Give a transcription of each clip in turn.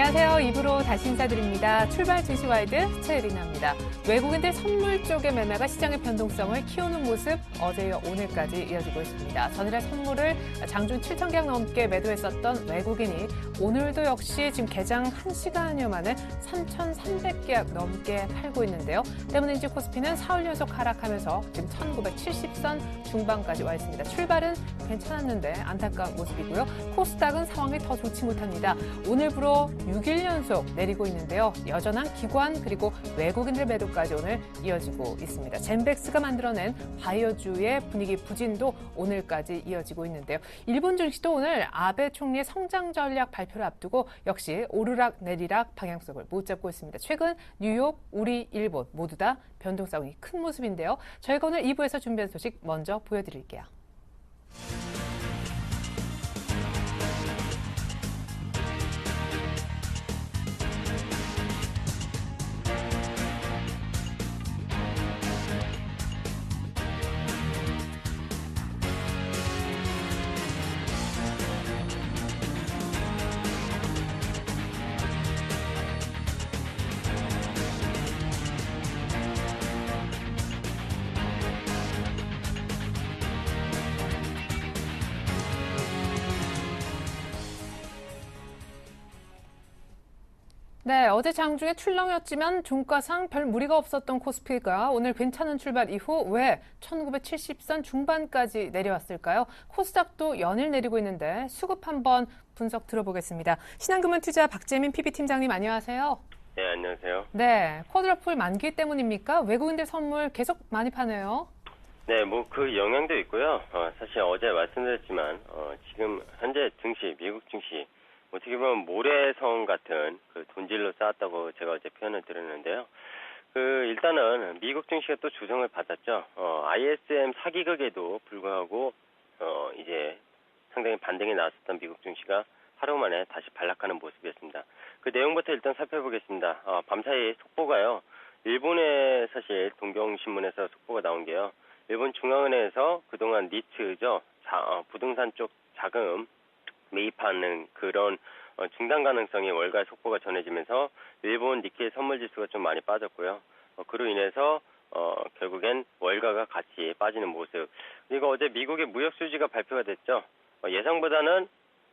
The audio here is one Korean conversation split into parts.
안녕하세요. 입으로 다시 인사드립니다. 출발 증시와이드 최혜린입니다. 외국인들 선물 쪽의 매매가 시장의 변동성을 키우는 모습 어제 이어 오늘까지 이어지고 있습니다. 전일에 선물을 장중 7,000개 넘게 매도했었던 외국인이 오늘도 역시 지금 개장 1시간여 만에 3,300개 넘게 팔고 있는데요. 때문인지 코스피는 사흘 연속 하락하면서 지금 1,970선 중반까지 와 있습니다. 출발은 괜찮았는데 안타까운 모습이고요. 코스닥은 상황이 더 좋지 못합니다. 오늘부로 6일 연속 내리고 있는데요. 여전한 기관 그리고 외국인들 매도까지 오늘 이어지고 있습니다. 젠백스가 만들어낸 바이오주의 분위기 부진도 오늘까지 이어지고 있는데요. 일본 증시도 오늘 아베 총리의 성장 전략 발표를 앞두고 역시 오르락 내리락 방향성을 못 잡고 있습니다. 최근 뉴욕, 우리, 일본 모두 다 변동성이 큰 모습인데요. 저희가 오늘 2부에서 준비한 소식 먼저 보여드릴게요. 네, 어제 장중에 출렁였지만 종가상 별 무리가 없었던 코스피가 오늘 괜찮은 출발 이후 왜 1970선 중반까지 내려왔을까요? 코스닥도 연일 내리고 있는데 수급 한번 분석 들어보겠습니다. 신한금융투자 박재민 PB팀장님 안녕하세요. 네, 안녕하세요. 네, 쿼드러플 만기 때문입니까? 외국인들 선물 계속 많이 파네요. 네, 그 영향도 있고요. 사실 어제 말씀드렸지만 지금 현재 증시, 미국 증시 어떻게 보면 모래성 같은 그 돈질로 쌓았다고 제가 어제 표현을 드렸는데요. 일단은 미국 증시가 또 조정을 받았죠. ISM 사기극에도 불구하고 이제 상당히 반등이 나왔었던 미국 증시가 하루 만에 다시 반락하는 모습이었습니다. 그 내용부터 일단 살펴보겠습니다. 밤사이 속보가요. 일본에 사실 동경신문에서 속보가 나온 게요. 일본 중앙은행에서 그동안 니츠죠. 부동산 쪽 자금 매입하는 그런 중단 가능성이 월가 속보가 전해지면서 일본 니케이 선물지수가 좀 많이 빠졌고요. 그로 인해서 결국엔 월가가 같이 빠지는 모습. 그리고 어제 미국의 무역 수지가 발표가 됐죠. 예상보다는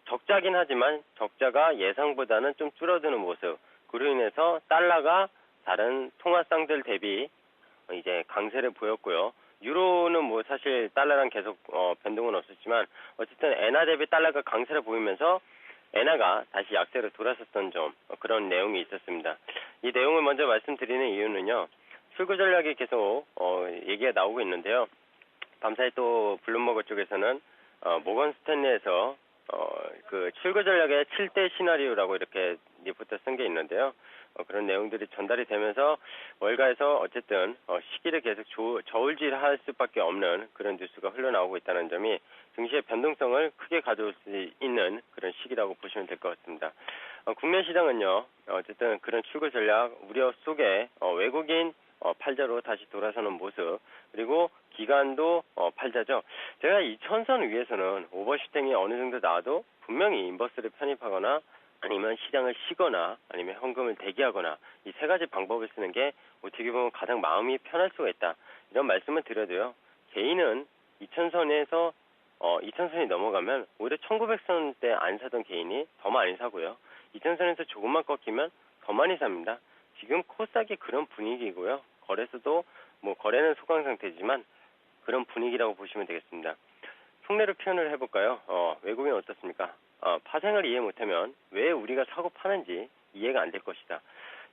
적자긴 하지만 적자가 예상보다는 좀 줄어드는 모습. 그로 인해서 달러가 다른 통화상들 대비 이제 강세를 보였고요. 유로는 사실 달러랑 계속 변동은 없었지만 어쨌든 엔화 대비 달러가 강세를 보이면서 엔화가 다시 약세로 돌아섰던 점 그런 내용이 있었습니다. 이 내용을 먼저 말씀드리는 이유는요. 출구 전략이 계속 얘기가 나오고 있는데요. 밤사이 또 블룸버그 쪽에서는 모건 스탠리에서 그 출구 전략의 7대 시나리오라고 이렇게 리포트 쓴 게 있는데요. 그런 내용들이 전달이 되면서 월가에서 어쨌든 시기를 계속 저울질할 수밖에 없는 그런 뉴스가 흘러나오고 있다는 점이 증시의 변동성을 크게 가져올 수 있는 그런 시기라고 보시면 될 것 같습니다. 국내 시장은요. 어쨌든 그런 출구 전략 우려 속에 외국인 팔자로 다시 돌아서는 모습 그리고 기관도 팔자죠. 제가 이 천선 위에서는 오버슈팅이 어느 정도 나와도 분명히 인버스를 편입하거나 아니면 시장을 쉬거나 아니면 현금을 대기하거나 이 세 가지 방법을 쓰는 게 어떻게 보면 가장 마음이 편할 수가 있다. 이런 말씀을 드려도요. 개인은 2000선에서 2000선이 넘어가면 오히려 1900선대 안 사던 개인이 더 많이 사고요. 2000선에서 조금만 꺾이면 더 많이 삽니다. 지금 코스닥이 그런 분위기고요. 거래소도 거래는 소강 상태지만 그런 분위기라고 보시면 되겠습니다. 속내로 표현을 해볼까요? 외국인 어떻습니까? 파생을 이해 못하면 왜 우리가 사고 파는지 이해가 안 될 것이다.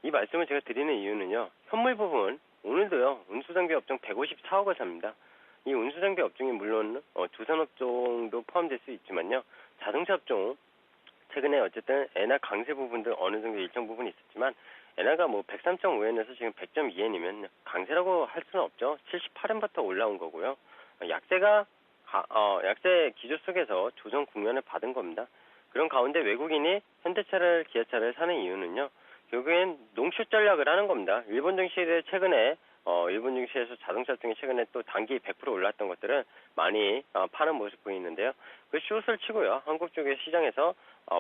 이 말씀을 제가 드리는 이유는요. 현물 부분 오늘도요. 운수장비 업종 154억을 삽니다. 이 운수장비 업종이 물론 두산업종도 포함될 수 있지만요. 자동차 업종 최근에 어쨌든 엔화 강세 부분도 어느 정도 일정 부분 있었지만 엔화가 103.5엔에서 지금 100.2엔이면 강세라고 할 수는 없죠. 78엔부터 올라온 거고요. 약세 기조 속에서 조정 국면을 받은 겁니다. 그런 가운데 외국인이 현대차를, 기아차를 사는 이유는요. 결국엔 농축 전략을 하는 겁니다. 일본 증시를 최근에 일본 증시에서 자동차 등이 최근에 또 단기 100% 올랐던 것들은 많이 파는 모습 보이는데요. 그 숏을 치고요. 한국 쪽의 시장에서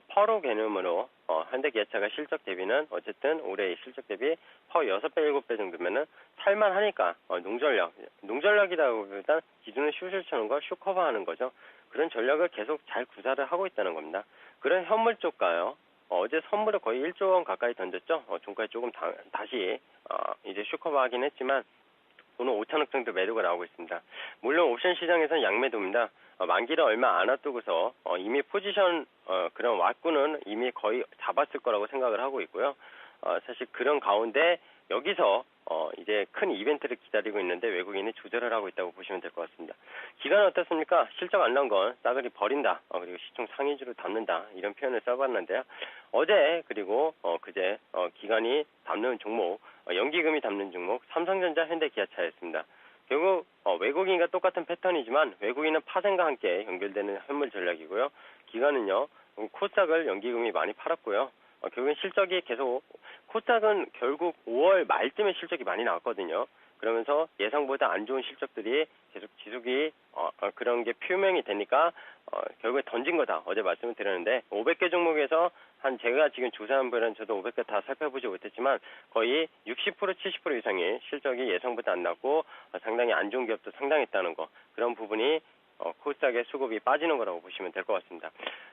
퍼로 개념으로 현대기아차가 실적 대비는 어쨌든 올해 실적 대비 퍼 6배, 7배 정도면은 살만하니까 농전력이라기보단 기존의 숏을 쳐는 걸 숏 커버하는 거죠. 그런 전략을 계속 잘 구사를 하고 있다는 겁니다. 그런 현물 쪽가요. 어제 선물을 거의 1조 원 가까이 던졌죠. 종가에 조금 다시 이제 숏 커버하긴 했지만 오늘 5천억 정도 매도가 나오고 있습니다. 물론 옵션 시장에서는 양매도입니다. 만기를 얼마 안 앞두고서 이미 포지션 그런 왁구는 이미 거의 잡았을 거라고 생각을 하고 있고요. 사실 그런 가운데 여기서 이제 큰 이벤트를 기다리고 있는데 외국인이 조절을 하고 있다고 보시면 될 것 같습니다. 기간은 어떻습니까? 실적 안 나온 건 싸그리 버린다. 그리고 시총 상위주로 담는다. 이런 표현을 써봤는데요. 어제 그리고 그제 기간이 담는 종목, 연기금이 담는 종목, 삼성전자, 현대기아차였습니다. 결국 외국인과 똑같은 패턴이지만 외국인은 파생과 함께 연결되는 현물 전략이고요. 기간은요. 코스닥을 연기금이 많이 팔았고요. 결국엔 실적이 계속 코스닥은 결국 5월 말쯤에 실적이 많이 나왔거든요. 그러면서 예상보다 안 좋은 실적들이 계속 지속이 그런 게 표명이 되니까 결국에 던진 거다. 어제 말씀을 드렸는데 500개 종목에서 한 제가 지금 조사한 분은 저도 500개 다 살펴보지 못했지만 거의 60% 70% 이상의 실적이 예상보다 안 났고 상당히 안 좋은 기업도 상당했다는 거. 그런 부분이 코스닥의 수급이 빠지는 거라고 보시면 될 것 같습니다.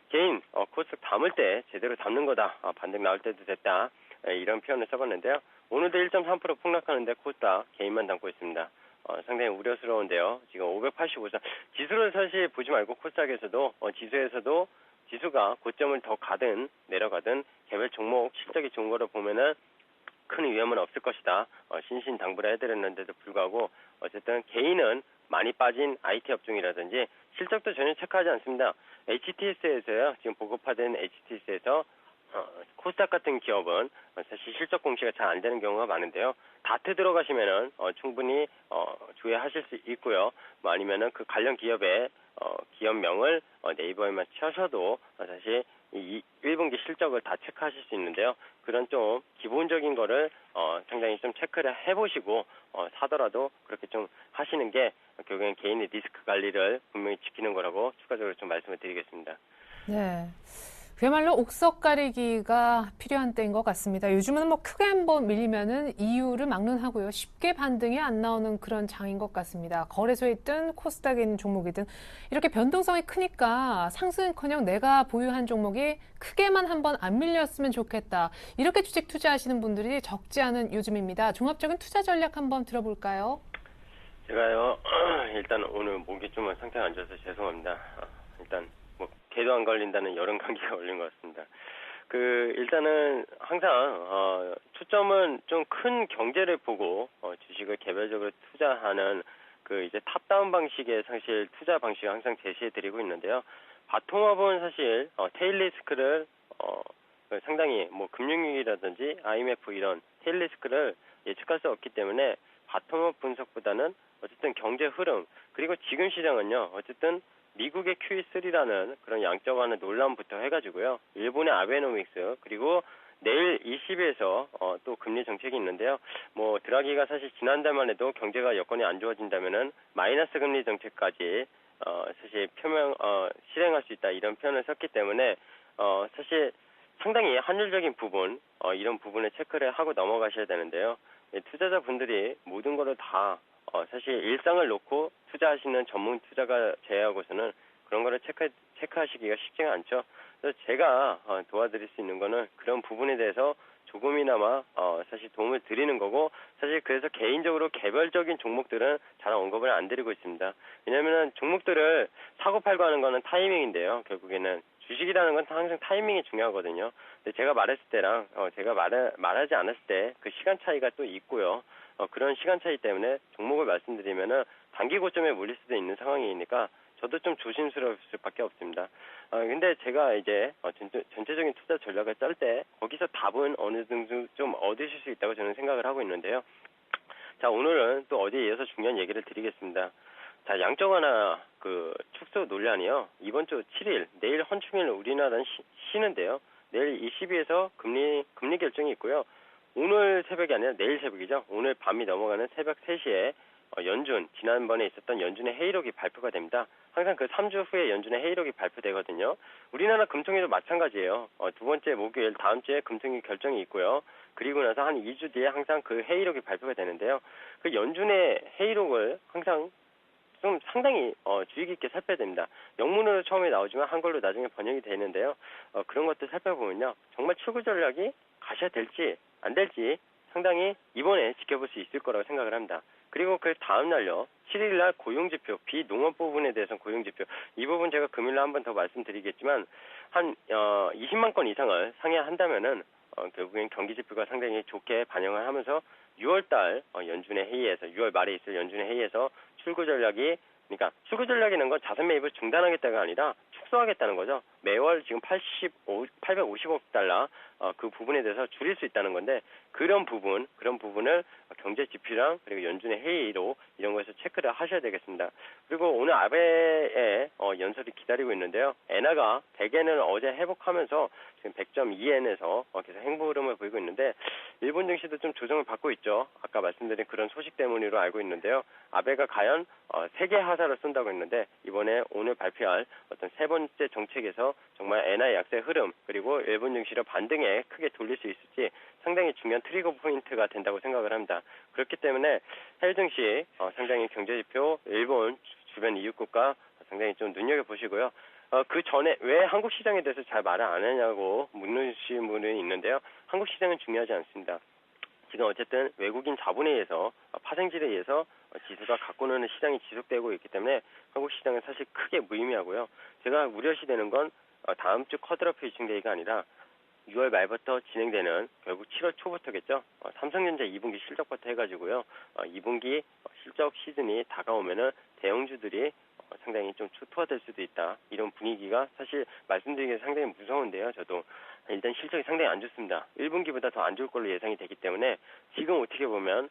개인 코스닥 담을 때 제대로 담는 거다. 반등 나올 때도 됐다. 이런 표현을 써봤는데요. 오늘도 1.3% 폭락하는데 코스닥 개인만 담고 있습니다. 상당히 우려스러운데요. 지금 585점. 지수를 사실 보지 말고 코스닥에서도 지수에서도 지수가 고점을 더 가든 내려가든 개별 종목 실적이 좋은 거로 보면은 큰 위험은 없을 것이다. 신신당부를 해드렸는데도 불구하고 어쨌든 개인은 많이 빠진 IT 업종이라든지 실적도 전혀 체크하지 않습니다. HTS에서요. 지금 보급화된 HTS에서 코스닥 같은 기업은 사실 실적 공시가 잘 안 되는 경우가 많은데요. 다트 들어가시면은 충분히 조회하실 수 있고요. 아니면은 그 관련 기업의 기업명을 네이버에만 쳐셔도 사실 이 1분기 실적을 다 체크하실 수 있는데요. 그런 좀 기본적인 거를 상당히 좀 체크를 해보시고 사더라도 그렇게 좀 하시는 게 결국엔 개인의 리스크 관리를 분명히 지키는 거라고 추가적으로 좀 말씀을 드리겠습니다. 네. 그야말로 옥석 가리기가 필요한 때인 것 같습니다. 요즘은 뭐 크게 한번 밀리면은 이유를 막론하고요. 쉽게 반등이 안 나오는 그런 장인 것 같습니다. 거래소에 있든 코스닥에 있는 종목이든 이렇게 변동성이 크니까 상승은커녕 내가 보유한 종목이 크게만 한번 안 밀렸으면 좋겠다. 이렇게 주식 투자하시는 분들이 적지 않은 요즘입니다. 종합적인 투자 전략 한번 들어볼까요? 제가요 일단 오늘 목이 좀 상태가 안 좋아서 죄송합니다. 일단 개도 안 걸린다는 여름 감기가 걸린 것 같습니다. 일단은 항상 초점은 좀 큰 경제를 보고 주식을 개별적으로 투자하는 이제 탑다운 방식의 사실 투자 방식을 항상 제시해 드리고 있는데요. 바텀업은 사실 테일 리스크를 상당히 금융위기라든지 IMF 이런 테일 리스크를 예측할 수 없기 때문에 바텀업 분석보다는 어쨌든 경제 흐름 그리고 지금 시장은요 어쨌든 미국의 QE3라는 그런 양적완의 논란부터 해가지고요. 일본의 아베노믹스 그리고 내일 ECB에서 또 금리 정책이 있는데요. 드라기가 사실 지난달만 해도 경제가 여건이 안 좋아진다면은 마이너스 금리 정책까지 사실 실행할 수 있다 이런 표현을 썼기 때문에 사실 상당히 환율적인 부분 이런 부분에 체크를 하고 넘어가셔야 되는데요. 투자자분들이 모든 거를 다 사실 일상을 놓고 투자하시는 전문 투자가 제외하고서는 그런 거를 체크하시기가 쉽지가 않죠. 그래서 제가 도와드릴 수 있는 거는 그런 부분에 대해서 조금이나마 사실 도움을 드리는 거고 사실 그래서 개인적으로 개별적인 종목들은 잘 언급을 안 드리고 있습니다. 왜냐하면 종목들을 사고 팔고 하는 거는 타이밍인데요. 결국에는 주식이라는 건 항상 타이밍이 중요하거든요. 근데 제가 말했을 때랑 제가 말하지 않았을 때 그 시간 차이가 또 있고요. 그런 시간 차이 때문에 종목을 말씀드리면은 단기 고점에 몰릴 수도 있는 상황이니까 저도 좀 조심스러울 수밖에 없습니다. 근데 제가 이제 전체적인 투자 전략을 짤 때 거기서 답은 어느 정도 좀 얻으실 수 있다고 저는 생각을 하고 있는데요. 자, 오늘은 또 어디에 이어서 중요한 얘기를 드리겠습니다. 자, 양적 완화 축소 논란이요. 이번 주 7일 내일 헌충일 우리나라는 쉬는데요. 내일 ECB에서 금리 결정이 있고요. 오늘 새벽이 아니라 내일 새벽이죠. 오늘 밤이 넘어가는 새벽 3시에 연준, 지난번에 있었던 연준의 회의록이 발표가 됩니다. 항상 그 3주 후에 연준의 회의록이 발표되거든요. 우리나라 금통위도 마찬가지예요. 두 번째 목요일 다음 주에 금통위 결정이 있고요. 그리고 나서 한 2주 뒤에 항상 그 회의록이 발표가 되는데요. 그 연준의 회의록을 항상 좀 상당히 주의 깊게 살펴야 됩니다. 영문으로 처음에 나오지만 한글로 나중에 번역이 되는데요. 그런 것들 살펴보면요. 정말 출구 전략이 가셔야 될지 안 될지 상당히 이번에 지켜볼 수 있을 거라고 생각을 합니다. 그리고 그 다음 날요. 7일 날 고용지표, 비농업 부분에 대해서는 고용지표. 이 부분 제가 금요일 날 한 번 더 말씀드리겠지만 한 20만 건 이상을 상회한다면은 결국엔 경기지표가 상당히 좋게 반영을 하면서 6월달 연준의 회의에서 6월 말에 있을 연준의 회의에서 출구 전략이 그러니까 출구 전략이라는 건 자산 매입을 중단하겠다가 아니라 축소하겠다는 거죠. 매월 지금 850억 달러 그 부분에 대해서 줄일 수 있다는 건데 그런 부분을 경제 지표랑 그리고 연준의 회의로 이런 거에서 체크를 하셔야 되겠습니다. 그리고 오늘 아베의 연설이 기다리고 있는데요. 엔화가 대개는 어제 회복하면서 지금 100.2엔에서 계속 행보 흐름을 보이고 있는데 일본 증시도 좀 조정을 받고 있죠. 아까 말씀드린 그런 소식 때문으로 알고 있는데요. 아베가 과연 세계 하사를 쏜다고 했는데 이번에 오늘 발표할 어떤 세 번째 정책에서 정말 엔화의 약세 흐름 그리고 일본 증시를 반등에 크게 돌릴 수 있을지 상당히 중요한 트리거 포인트가 된다고 생각을 합니다. 그렇기 때문에 해외 증시 상당히 경제지표 일본 주변 이웃국가 상당히 좀 눈여겨보시고요. 그 전에 왜 한국 시장에 대해서 잘 말을 안 하냐고 묻는 분이 있는데요. 한국 시장은 중요하지 않습니다. 지금 어쨌든 외국인 자본에 의해서 파생질에 의해서 지수가 갖고 노는 시장이 지속되고 있기 때문에 한국 시장은 사실 크게 무의미하고요. 제가 우려시되는 건 다음 주 컷오프 이칭데이가 아니라 6월 말부터 진행되는 결국 7월 초부터겠죠. 삼성전자 2분기 실적부터 해가지고요. 2분기 실적 시즌이 다가오면은 대형주들이 상당히 좀 초토화될 수도 있다. 이런 분위기가 사실 말씀드리기에 상당히 무서운데요. 저도 일단 실적이 상당히 안 좋습니다. 1분기보다 더 안 좋을 걸로 예상이 되기 때문에 지금 어떻게 보면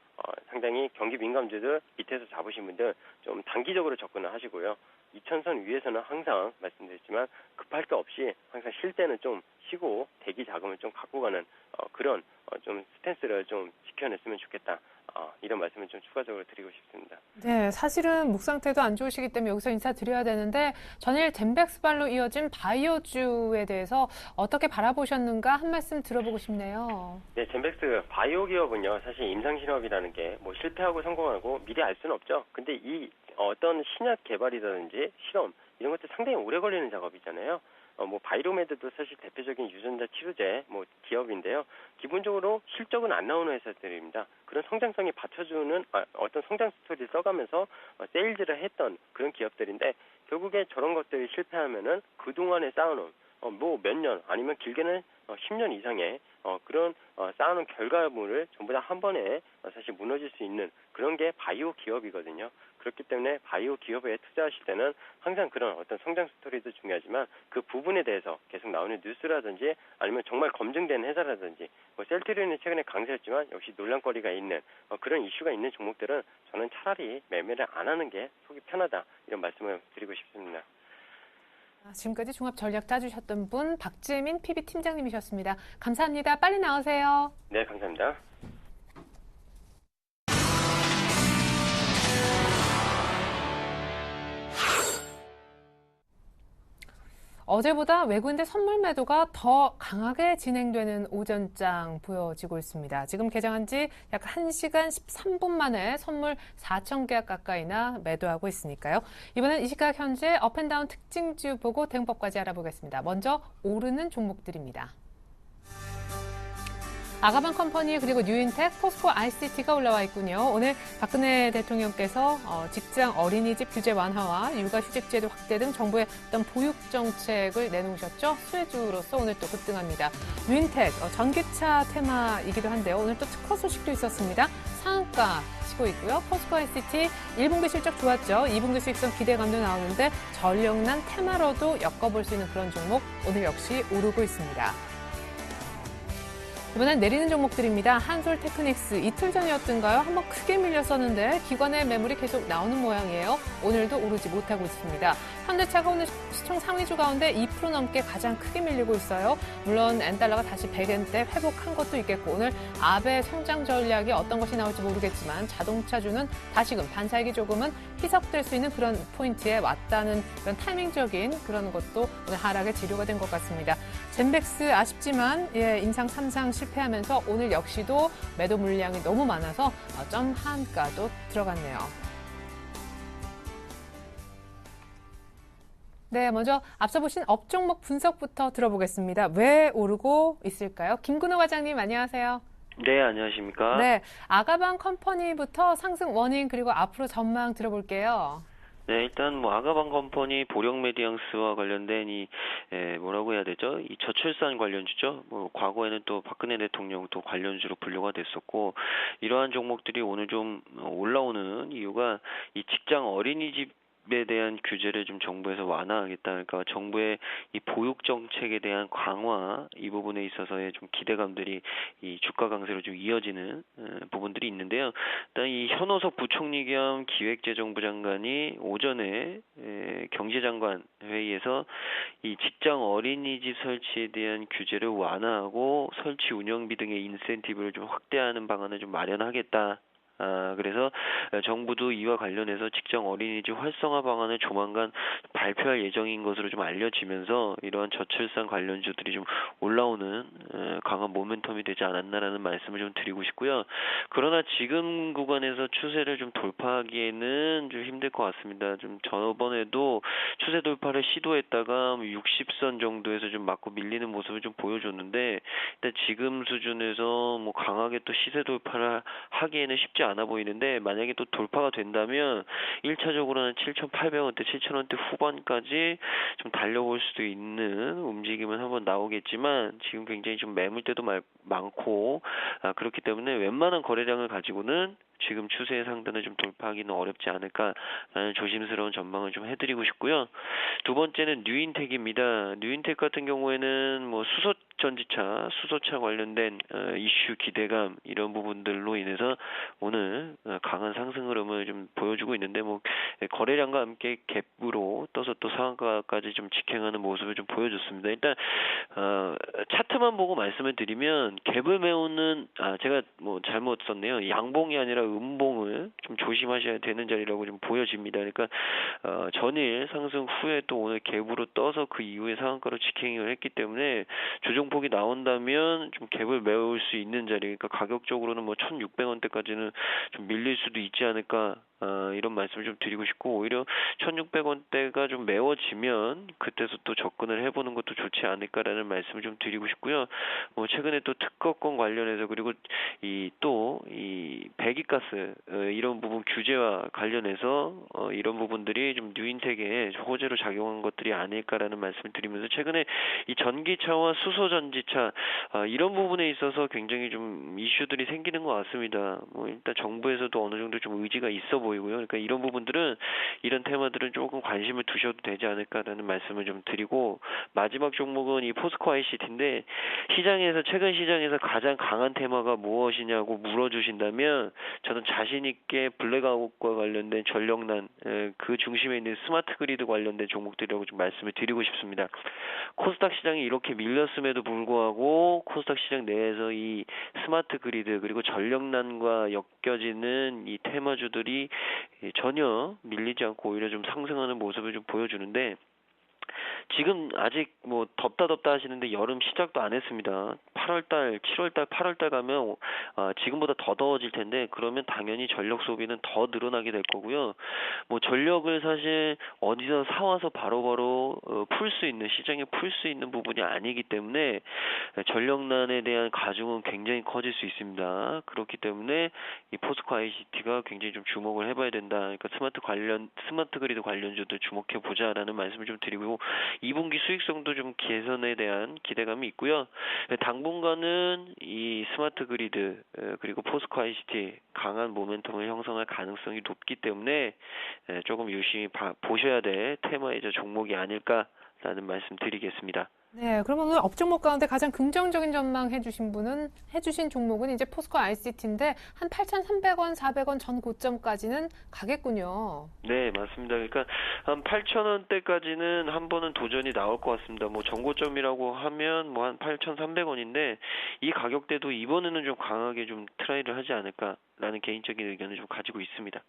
상당히 경기 민감주들 밑에서 잡으신 분들 좀 단기적으로 접근을 하시고요. 2000선 위에서는 항상 말씀드렸지만 급할 게 없이 항상 쉴 때는 좀 쉬고 대기 자금을 좀 갖고 가는 그런 좀 스탠스를 좀 지켜냈으면 좋겠다. 이런 말씀을 좀 추가적으로 드리고 싶습니다. 네, 사실은 목 상태도 안 좋으시기 때문에 여기서 인사드려야 되는데 전일 젠백스발로 이어진 바이오주에 대해서 어떻게 바라보셨는가 한 말씀 들어보고 싶네요. 네, 젠백스 바이오 기업은요. 사실 임상실험이라는 게 뭐 실패하고 성공하고 미리 알 수는 없죠. 근데 이 어떤 신약 개발이라든지 실험 이런 것들 상당히 오래 걸리는 작업이잖아요. 뭐 바이로메드도 사실 대표적인 유전자 치료제 기업인데요. 기본적으로 실적은 안 나오는 회사들입니다. 그런 성장성이 받쳐주는 어떤 성장 스토리를 써가면서 세일즈를 했던 그런 기업들인데 결국에 저런 것들이 실패하면은 그 동안에 쌓아놓은 뭐 몇 년 아니면 길게는 10년 이상의 그런 쌓아놓은 결과물을 전부 다 한 번에 사실 무너질 수 있는 그런 게 바이오 기업이거든요. 그렇기 때문에 바이오 기업에 투자하실 때는 항상 그런 어떤 성장 스토리도 중요하지만 그 부분에 대해서 계속 나오는 뉴스라든지 아니면 정말 검증된 회사라든지 뭐 셀트리온이 최근에 강세였지만 역시 논란거리가 있는 그런 이슈가 있는 종목들은 저는 차라리 매매를 안 하는 게 속이 편하다 이런 말씀을 드리고 싶습니다. 지금까지 종합 전략 짜주셨던 분 박재민 PB 팀장님이셨습니다. 감사합니다. 빨리 나오세요. 네, 감사합니다. 어제보다 외국인들 선물 매도가 더 강하게 진행되는 오전장 보여지고 있습니다. 지금 개장한 지 약 1시간 13분 만에 선물 4,000계약 가까이나 매도하고 있으니까요. 이번엔 이 시각 현재 업앤다운 특징주 보고 대응법까지 알아보겠습니다. 먼저 오르는 종목들입니다. 아가방 컴퍼니 그리고 뉴인텍, 포스코 ICT가 올라와 있군요. 오늘 박근혜 대통령께서 직장 어린이집 규제 완화와 육아휴직제도 확대 등 정부의 어떤 보육 정책을 내놓으셨죠. 수혜주로서 오늘 또 급등합니다. 뉴인텍 전기차 테마이기도 한데요. 오늘 또 특허 소식도 있었습니다. 상한가 치고 있고요. 포스코 ICT 1분기 실적 좋았죠. 2분기 수익성 기대감도 나오는데 전력난 테마로도 엮어볼 수 있는 그런 종목 오늘 역시 오르고 있습니다. 이번엔 내리는 종목들입니다. 한솔테크닉스 이틀 전이었던가요? 한번 크게 밀렸었는데 기관의 매물이 계속 나오는 모양이에요. 오늘도 오르지 못하고 있습니다. 현대차가 오늘 시총 상위주 가운데 2% 넘게 가장 크게 밀리고 있어요. 물론 엔달러가 다시 100엔대 회복한 것도 있겠고 오늘 아베 성장 전략이 어떤 것이 나올지 모르겠지만 자동차주는 다시금 반사이익이 조금은 희석될 수 있는 그런 포인트에 왔다는 그런 타이밍적인 그런 것도 오늘 하락의 재료가 된 것 같습니다. 젠백스 아쉽지만 인상 3상 실패하면서 오늘 역시도 매도 물량이 너무 많아서 점 한가도 들어갔네요. 네, 먼저 앞서 보신 업종목 분석부터 들어보겠습니다. 왜 오르고 있을까요? 김근호 과장님 안녕하세요. 네, 안녕하십니까? 네, 아가방 컴퍼니부터 상승 원인 그리고 앞으로 전망 들어볼게요. 네, 일단 뭐 아가방 컴퍼니 보령 메디앙스와 관련된 뭐라고 해야 되죠? 이 저출산 관련주죠. 뭐 과거에는 또 박근혜 대통령도 관련주로 분류가 됐었고 이러한 종목들이 오늘 좀 올라오는 이유가 이 직장 어린이집에 대한 규제를 좀 정부에서 완화하겠다. 그러니까 정부의 이 보육 정책에 대한 강화 이 부분에 있어서의 좀 기대감들이 이 주가 강세로 좀 이어지는 부분들이 있는데요. 일단 이 현호석 부총리 겸 기획재정부 장관이 오전에 경제장관 회의에서 이 직장 어린이집 설치에 대한 규제를 완화하고 설치 운영비 등의 인센티브를 좀 확대하는 방안을 좀 마련하겠다. 그래서 정부도 이와 관련해서 직장 어린이집 활성화 방안을 조만간 발표할 예정인 것으로 좀 알려지면서 이러한 저출산 관련주들이 좀 올라오는 강한 모멘텀이 되지 않았나라는 말씀을 좀 드리고 싶고요. 그러나 지금 구간에서 추세를 좀 돌파하기에는 좀 힘들 것 같습니다. 좀 저번에도 추세 돌파를 시도했다가 60선 정도에서 좀 맞고 밀리는 모습을 좀 보여줬는데 일단 지금 수준에서 뭐 강하게 또 시세 돌파를 하기에는 쉽지 않아 보이는데 만약에 또 돌파가 된다면 1차적으로는 7,800원대, 7,000원대 후반까지 좀 달려볼 수도 있는 움직임은 한번 나오겠지만 지금 굉장히 좀 매물대도 많고 그렇기 때문에 웬만한 거래량을 가지고는 지금 추세의 상단을 좀 돌파하기는 어렵지 않을까라는 조심스러운 전망을 좀 해드리고 싶고요. 두 번째는 뉴인텍입니다. 뉴인텍 같은 경우에는 뭐 수소전지차, 수소차 관련된 이슈 기대감 이런 부분들로 인해서 오늘 강한 상승 흐름을 좀 보여주고 있는데 뭐 거래량과 함께 갭으로 떠서 또 상한가까지 좀 직행하는 모습을 좀 보여줬습니다. 일단 차트만 보고 말씀을 드리면 갭을 메우는 제가 뭐 잘못 썼네요. 양봉이 아니라 음봉을 좀 조심하셔야 되는 자리라고 좀 보여집니다. 그러니까 전일 상승 후에 또 오늘 갭으로 떠서 그 이후에 상한가로 직행을 했기 때문에 조정폭이 나온다면 좀 갭을 메울 수 있는 자리, 그러니까 가격적으로는 뭐 1,600원대까지는 좀 밀릴 수도 있지 않을까. 이런 말씀을 좀 드리고 싶고 오히려 1,600원대가 좀 메워지면 그때서 또 접근을 해보는 것도 좋지 않을까라는 말씀을 좀 드리고 싶고요. 뭐 최근에 또 특허권 관련해서 그리고 이 배기가스 이런 부분 규제와 관련해서 이런 부분들이 좀 뉴인텍에 호재로 작용한 것들이 아닐까라는 말씀을 드리면서 최근에 이 전기차와 수소전지차 이런 부분에 있어서 굉장히 좀 이슈들이 생기는 것 같습니다. 뭐 일단 정부에서도 어느 정도 좀 의지가 있어 보이고요. 그러니까 이런 부분들은 이런 테마들은 조금 관심을 두셔도 되지 않을까라는 말씀을 좀 드리고 마지막 종목은 이 포스코 ICT인데 최근 시장에서 가장 강한 테마가 무엇이냐고 물어주신다면 저는 자신 있게 블랙아웃과 관련된 전력난 그 중심에 있는 스마트 그리드 관련된 종목들이라고 좀 말씀을 드리고 싶습니다. 코스닥 시장이 이렇게 밀렸음에도 불구하고 코스닥 시장 내에서 이 스마트 그리드 그리고 전력난과 엮여지는 이 테마주들이 전혀 밀리지 않고 오히려 좀 상승하는 모습을 좀 보여주는데 지금 아직 뭐 덥다 하시는데 여름 시작도 안 했습니다. 8월달, 7월달, 8월달 가면 지금보다 더 더워질 텐데 그러면 당연히 전력 소비는 더 늘어나게 될 거고요. 뭐 전력을 사실 어디서 사와서 바로바로 풀 수 있는 시장에 풀 수 있는 부분이 아니기 때문에 전력난에 대한 가중은 굉장히 커질 수 있습니다. 그렇기 때문에 이 포스코 ICT가 굉장히 좀 주목을 해봐야 된다. 그러니까 스마트 그리드 관련주들 주목해 보자라는 말씀을 좀 드리고 2분기 수익성도 좀 개선에 대한 기대감이 있고요. 당분간은 이 스마트 그리드 그리고 포스코 ICT 강한 모멘텀을 형성할 가능성이 높기 때문에 조금 유심히 보셔야 될 테마이자 종목이 아닐까 라는 말씀 드리겠습니다. 네, 그러면 오늘 업종목 가운데 가장 긍정적인 전망 해주신 종목은 이제 포스코 ICT인데 한 8,300원, 400원 전 고점까지는 가겠군요. 네, 맞습니다. 그러니까 한 8,000원대까지는 한 번은 도전이 나올 것 같습니다. 뭐 전고점이라고 하면 뭐 한 8,300원인데 이 가격대도 이번에는 좀 강하게 좀 트라이를 하지 않을까라는 개인적인 의견을 좀 가지고 있습니다.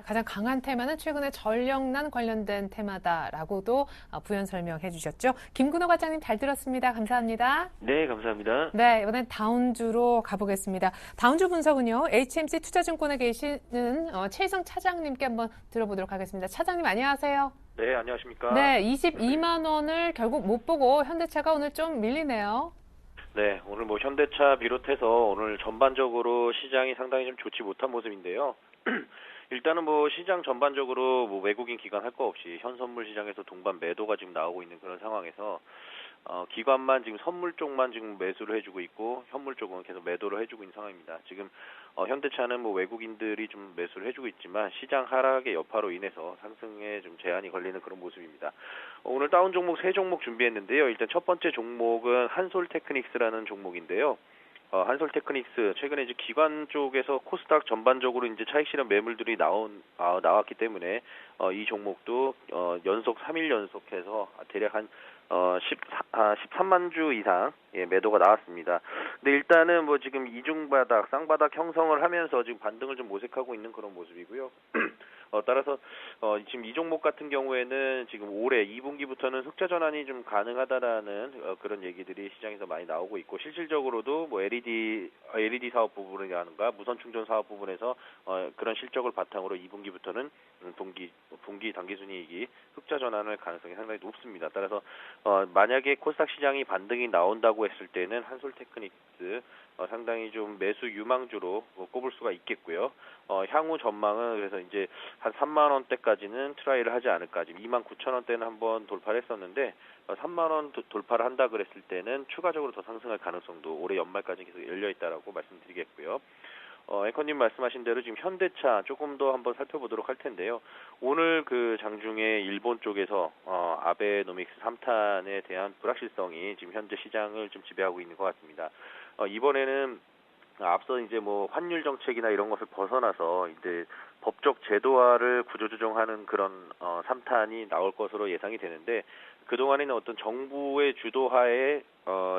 가장 강한 테마는 최근에 전력난 관련된 테마다라고도 부연 설명해 주셨죠. 김근호 과장님 잘 들었습니다. 감사합니다. 네, 감사합니다. 네, 이번엔 다운주로 가보겠습니다. 다운주 분석은요, HMC 투자증권에 계시는 최희성 차장님께 한번 들어보도록 하겠습니다. 차장님 안녕하세요. 네, 안녕하십니까. 네, 22만 원을 결국 못 보고 현대차가 오늘 좀 밀리네요. 네, 오늘 뭐 현대차 비롯해서 오늘 전반적으로 시장이 상당히 좀 좋지 못한 모습인데요. 일단은 뭐 시장 전반적으로 뭐 외국인 기관 할 거 없이 현선물 시장에서 동반 매도가 지금 나오고 있는 그런 상황에서 기관만 지금 선물 쪽만 지금 매수를 해주고 있고 현물 쪽은 계속 매도를 해주고 있는 상황입니다. 지금 현대차는 뭐 외국인들이 좀 매수를 해주고 있지만 시장 하락의 여파로 인해서 상승에 좀 제한이 걸리는 그런 모습입니다. 오늘 다운 종목 3종목 준비했는데요. 일단 첫 번째 종목은 한솔테크닉스라는 종목인데요. 한솔테크닉스 최근에 이제 기관 쪽에서 코스닥 전반적으로 이제 차익 실현 매물들이 나왔기 때문에 이 종목도 연속 3일 연속해서 대략 한 13만 주 이상 매도가 나왔습니다. 근데 일단은 뭐 지금 이중바닥, 쌍바닥 형성을 하면서 지금 반등을 좀 모색하고 있는 그런 모습이고요. 따라서 지금 이 종목 같은 경우에는 지금 올해 2분기부터는 흑자 전환이 좀 가능하다라는 그런 얘기들이 시장에서 많이 나오고 있고 실질적으로도 뭐 LED 사업 부분이라든가 무선 충전 사업 부분에서 그런 실적을 바탕으로 2분기부터는 분기 당기순이익이 흑자 전환할 가능성이 상당히 높습니다. 따라서 만약에 코스닥 시장이 반등이 나온다고 했을 때는 한솔테크닉스 상당히 좀 매수 유망주로 꼽을 수가 있겠고요. 향후 전망은 그래서 이제 한 3만 원대까지는 트라이를 하지 않을까. 지금 2만 9천 원대는 한번 돌파를 했었는데 3만 원 돌파를 한다 그랬을 때는 추가적으로 더 상승할 가능성도 올해 연말까지 계속 열려 있다라고 말씀드리겠고요. 앵커님 말씀하신 대로 지금 현대차 조금 더 한번 살펴보도록 할 텐데요. 오늘 그 장중에 일본 쪽에서 아베노믹스 3탄에 대한 불확실성이 지금 현재 시장을 좀 지배하고 있는 것 같습니다. 이번에는 앞서 이제 뭐 환율 정책이나 이런 것을 벗어나서 이제 법적 제도화를 구조조정하는 그런 3탄이 나올 것으로 예상이 되는데 그동안에는 어떤 정부의 주도하에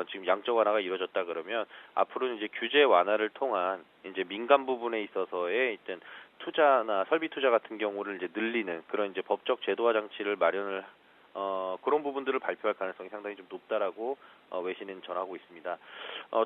지금 양적 완화가 이루어졌다 그러면 앞으로는 이제 규제 완화를 통한 이제 민간 부분에 있어서의 일단 투자나 설비 투자 같은 경우를 이제 늘리는 그런 이제 법적 제도화 장치를 마련을 그런 부분들을 발표할 가능성이 상당히 좀 높다라고 외신은 전하고 있습니다.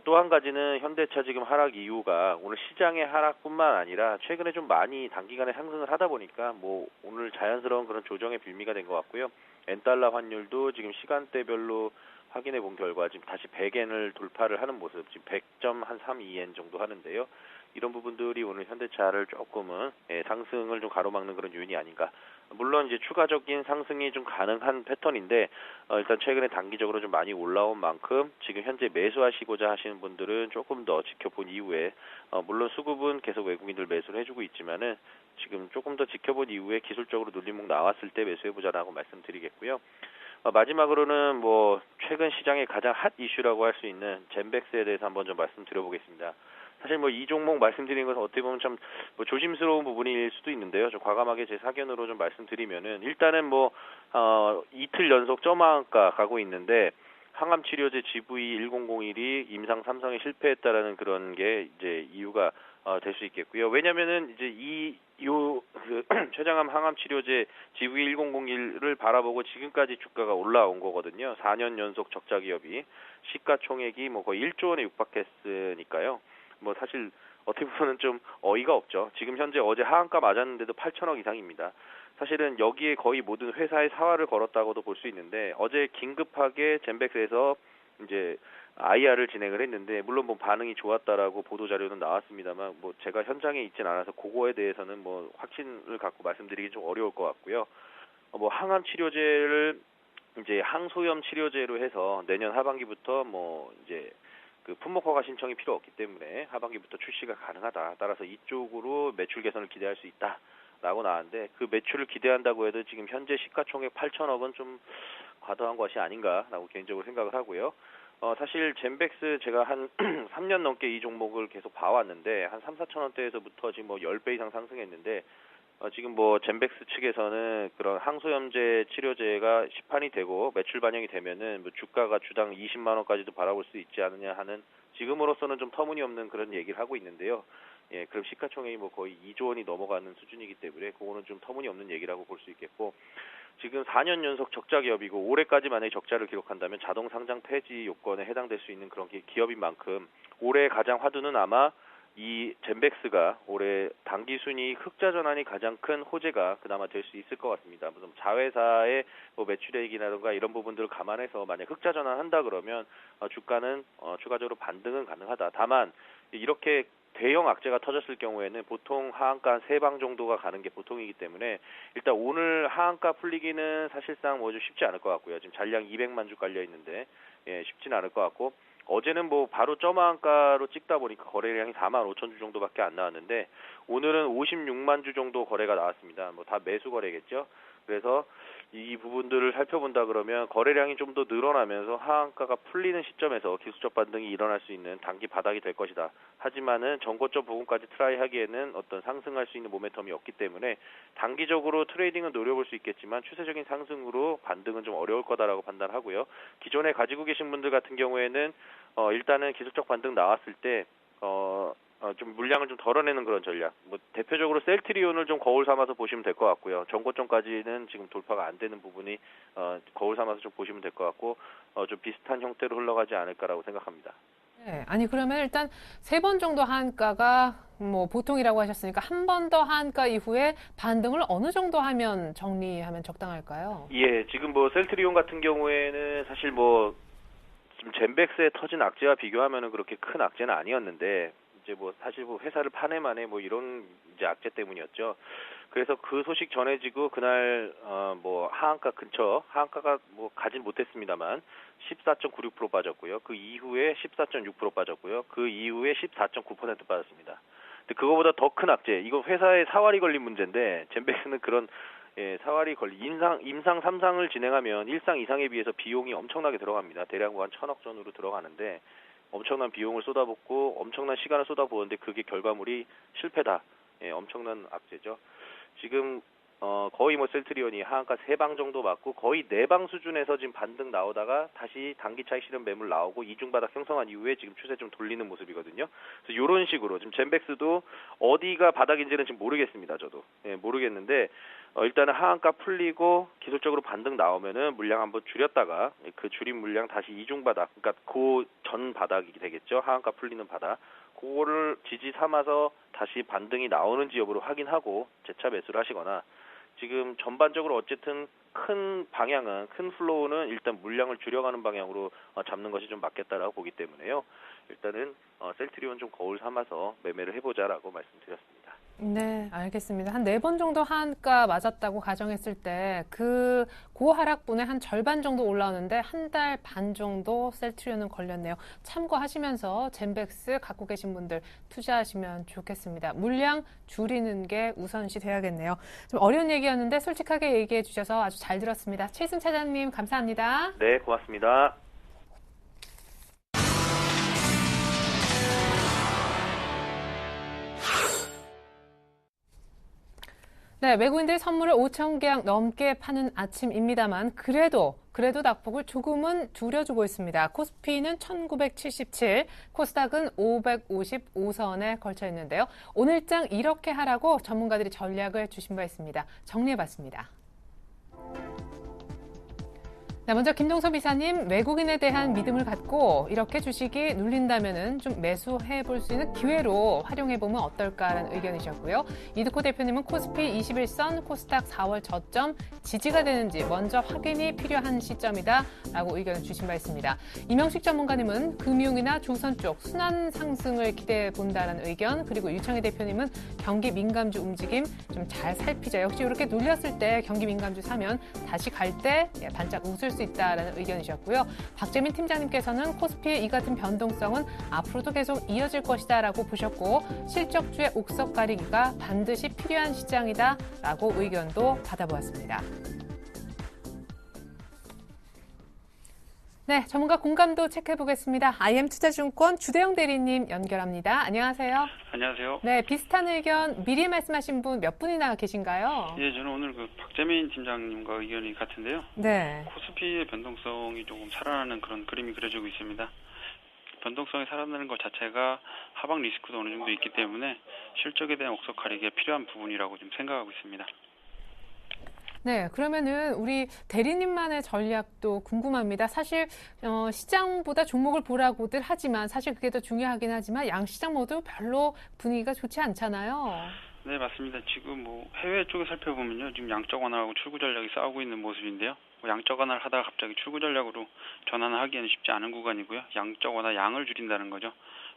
또 한 가지는 현대차 지금 하락 이유가 오늘 시장의 하락뿐만 아니라 최근에 좀 많이 단기간에 상승을 하다 보니까 뭐 오늘 자연스러운 그런 조정의 빌미가 된 것 같고요. 엔달러 환율도 지금 시간대별로 확인해 본 결과 지금 다시 100엔을 돌파를 하는 모습, 지금 100.32엔 정도 하는데요. 이런 부분들이 오늘 현대차를 조금은 상승을 좀 가로막는 그런 요인이 아닌가. 물론 이제 추가적인 상승이 좀 가능한 패턴인데 일단 최근에 단기적으로 좀 많이 올라온 만큼 지금 현재 매수하시고자 하시는 분들은 조금 더 지켜본 이후에 물론 수급은 계속 외국인들 매수를 해주고 있지만은 지금 조금 더 지켜본 이후에 기술적으로 눌림목 나왔을 때 매수해보자라고 말씀드리겠고요. 마지막으로는 뭐 최근 시장의 가장 핫 이슈라고 할 수 있는 젠백스에 대해서 한번 좀 말씀드려보겠습니다. 사실 뭐 이 종목 말씀드리는 것은 어떻게 보면 참 뭐 조심스러운 부분일 수도 있는데요. 좀 과감하게 제 사견으로 좀 말씀드리면은 일단은 뭐 이틀 연속 점화가 가고 있는데 항암 치료제 GV1001이 임상 3상에 실패했다라는 그런 게 이제 이유가 될 수 있겠고요. 왜냐면은 이제 췌장암 항암 치료제 GV1001을 바라보고 지금까지 주가가 올라온 거거든요. 4년 연속 적자 기업이 시가총액이 뭐 거의 1조 원에 육박했으니까요. 뭐 사실 어떻게 보면 좀 어이가 없죠. 지금 현재 어제 하한가 맞았는데도 8천억 이상입니다. 사실은 여기에 거의 모든 회사의 사활을 걸었다고도 볼 수 있는데 어제 긴급하게 젠백스에서 이제 IR을 진행을 했는데 물론 뭐 반응이 좋았다라고 보도 자료는 나왔습니다만 뭐 제가 현장에 있진 않아서 그거에 대해서는 뭐 확신을 갖고 말씀드리기 좀 어려울 것 같고요. 뭐 항암 치료제를 이제 항소염 치료제로 해서 내년 하반기부터 뭐 이제 그 품목 허가 신청이 필요 없기 때문에 하반기부터 출시가 가능하다. 따라서 이쪽으로 매출 개선을 기대할 수 있다라고 나왔는데 그 매출을 기대한다고 해도 지금 현재 시가총액 8천억은 좀 과도한 것이 아닌가라고 개인적으로 생각을 하고요. 사실 젠백스 제가 한 3년 넘게 이 종목을 계속 봐왔는데 한 3, 4천 원대에서부터 지금 뭐 10배 이상 상승했는데 지금 뭐 젠백스 측에서는 그런 항소염제 치료제가 시판이 되고 매출 반영이 되면은 뭐 주가가 주당 20만 원까지도 바라볼 수 있지 않느냐 하는 지금으로서는 좀 터무니없는 그런 얘기를 하고 있는데요. 예, 그럼 시가총액이 뭐 거의 2조 원이 넘어가는 수준이기 때문에 그거는 좀 터무니없는 얘기라고 볼 수 있겠고 지금 4년 연속 적자 기업이고 올해까지 만약에 적자를 기록한다면 자동 상장 폐지 요건에 해당될 수 있는 그런 기업인 만큼 올해 가장 화두는 아마 이 젠백스가 올해 당기 순위 흑자 전환이 가장 큰 호재가 그나마 될 수 있을 것 같습니다. 무슨 자회사의 뭐 매출액이라든가 이런 부분들을 감안해서 만약 흑자 전환한다 그러면 주가는 추가적으로 반등은 가능하다. 다만 이렇게 대형 악재가 터졌을 경우에는 보통 하한가 3방 정도가 가는 게 보통이기 때문에 일단 오늘 하한가 풀리기는 사실상 뭐 좀 쉽지 않을 것 같고요. 지금 잔량 200만 주 깔려 있는데 쉽지는 않을 것 같고 어제는 뭐 바로 점화한가로 찍다 보니까 거래량이 4만 5천 주 정도밖에 안 나왔는데 오늘은 56만 주 정도 거래가 나왔습니다. 뭐 다 매수 거래겠죠. 그래서 이 부분들을 살펴본다 그러면 거래량이 좀 더 늘어나면서 하한가가 풀리는 시점에서 기술적 반등이 일어날 수 있는 단기 바닥이 될 것이다. 하지만은 전고점 부분까지 트라이 하기에는 어떤 상승할 수 있는 모멘텀이 없기 때문에 단기적으로 트레이딩은 노려볼 수 있겠지만 추세적인 상승으로 반등은 좀 어려울 거다라고 판단하고요. 기존에 가지고 계신 분들 같은 경우에는 일단은 기술적 반등 나왔을 때 좀 물량을 좀 덜어내는 그런 전략. 뭐 대표적으로 셀트리온을 좀 거울 삼아서 보시면 될 것 같고요. 전고점까지는 지금 돌파가 안 되는 부분이 거울 삼아서 좀 보시면 될 것 같고 좀 비슷한 형태로 흘러가지 않을까라고 생각합니다. 네, 아니 그러면 일단 3번 정도 한가가 뭐 보통이라고 하셨으니까 한 번 더 한가 이후에 반등을 어느 정도 하면 정리하면 적당할까요? 예, 지금 뭐 셀트리온 같은 경우에는 사실 뭐 지금 젠백스에 터진 악재와 비교하면은 그렇게 큰 악재는 아니었는데 이제 뭐 사실 뭐 회사를 파내만에 뭐 이런 이제 악재 때문이었죠. 그래서 그 소식 전해지고 그날 뭐 하한가 근처 하한가가 뭐 가진 못했습니다만 14.96% 빠졌고요. 그 이후에 14.6% 빠졌고요. 그 이후에 14.9% 빠졌습니다. 근데 그거보다 더 큰 악재, 이거 회사에 사활이 걸린 문제인데 젠백스는 그런 사활이 걸린 임상 3상을 진행하면 1상 2상에 비해서 비용이 엄청나게 들어갑니다. 대략 뭐 한 1,000억 전후로 들어가는데 엄청난 비용을 쏟아붓고 엄청난 시간을 쏟아부었는데 그게 결과물이 실패다. 엄청난 악재죠. 지금 거의 뭐 셀트리온이 하한가 3방 정도 맞고 거의 4방 수준에서 지금 반등 나오다가 다시 단기 차익 실현 매물 나오고 이중바닥 형성한 이후에 지금 추세 좀 돌리는 모습이거든요. 그래서 이런 식으로 지금 젠백스도 어디가 바닥인지는 지금 모르겠습니다. 저도 모르겠는데 일단은 하한가 풀리고 기술적으로 반등 나오면은 물량 한번 줄였다가 그 줄인 물량 다시 이중바닥, 그러니까 그 전 바닥이 되겠죠. 하한가 풀리는 바닥. 그거를 지지 삼아서 다시 반등이 나오는지 여부를 확인하고 재차 매수를 하시거나 지금 전반적으로 어쨌든 큰 방향은 큰 플로우는 일단 물량을 줄여가는 방향으로 잡는 것이 좀 맞겠다라고 보기 때문에요. 일단은 셀트리온 좀 거울 삼아서 매매를 해보자라고 말씀드렸습니다. 네, 알겠습니다. 한 4번 정도 한가 맞았다고 가정했을 때 그 고하락분의 한 절반 정도 올라오는데 한 달 반 정도 셀트리온은 걸렸네요. 참고하시면서 젠백스 갖고 계신 분들 투자하시면 좋겠습니다. 물량 줄이는 게 우선시 돼야겠네요. 좀 어려운 얘기였는데 솔직하게 얘기해 주셔서 아주 잘 들었습니다. 최승 차장님 감사합니다. 네, 고맙습니다. 네, 외국인들 선물을 5,000개약 넘게 파는 아침입니다만 그래도 낙폭을 조금은 줄여주고 있습니다. 코스피는 1977, 코스닥은 555선에 걸쳐 있는데요. 오늘장 이렇게 하라고 전문가들이 전략을 주신 바 있습니다. 정리해봤습니다. 네, 먼저 김동섭 이사님, 외국인에 대한 믿음을 갖고 이렇게 주식이 눌린다면은 좀 매수해 볼 수 있는 기회로 활용해 보면 어떨까라는 의견이셨고요. 이두코 대표님은 코스피 21선, 코스닥 4월 저점 지지가 되는지 먼저 확인이 필요한 시점이다라고 의견을 주신 바 있습니다. 이명식 전문가님은 금융이나 조선 쪽 순환 상승을 기대해 본다라는 의견, 그리고 유창희 대표님은 경기 민감주 움직임 좀 잘 살피자. 역시 이렇게 눌렸을 때 경기 민감주 사면 다시 갈 때 반짝 웃을 수 있다라는 의견이셨고요. 박재민 팀장님께서는 코스피의 이 같은 변동성은 앞으로도 계속 이어질 것이다라고 보셨고 실적주의 옥석 가리기가 반드시 필요한 시장이다라고 의견도 받아보았습니다. 네, 전문가 공감도 체크해보겠습니다. IM투자증권 주대영 대리님 연결합니다. 안녕하세요. 안녕하세요. 네, 비슷한 의견 미리 말씀하신 분 몇 분이나 계신가요? 예, 저는 오늘 그 박재민 팀장님과 의견이 같은데요. 네. 코스피의 변동성이 조금 살아나는 그런 그림이 그려지고 있습니다. 변동성이 살아나는 것 자체가 하방 리스크도 어느 정도 있기 때문에 실적에 대한 옥석 가리기가 필요한 부분이라고 좀 생각하고 있습니다. 네, 그러면은 우리 대리님만의 전략도 궁금합니다. 사실 시장보다 종목을 보라고들 하지만 사실 그게 더 중요하긴 하지만 양시장 모두 별로 분위기가 좋지 않잖아요. 네, 맞습니다. 지금 뭐 해외 쪽에 살펴보면요, 지금 양적 완화하고 출구 전략이 싸우고 있는 모습인데요. 양적 완화를 하다가 갑자기 출구 전략으로 전환을 하기에는 쉽지 않은 구간이고요. 양적 완화 양을 줄인다는 거죠.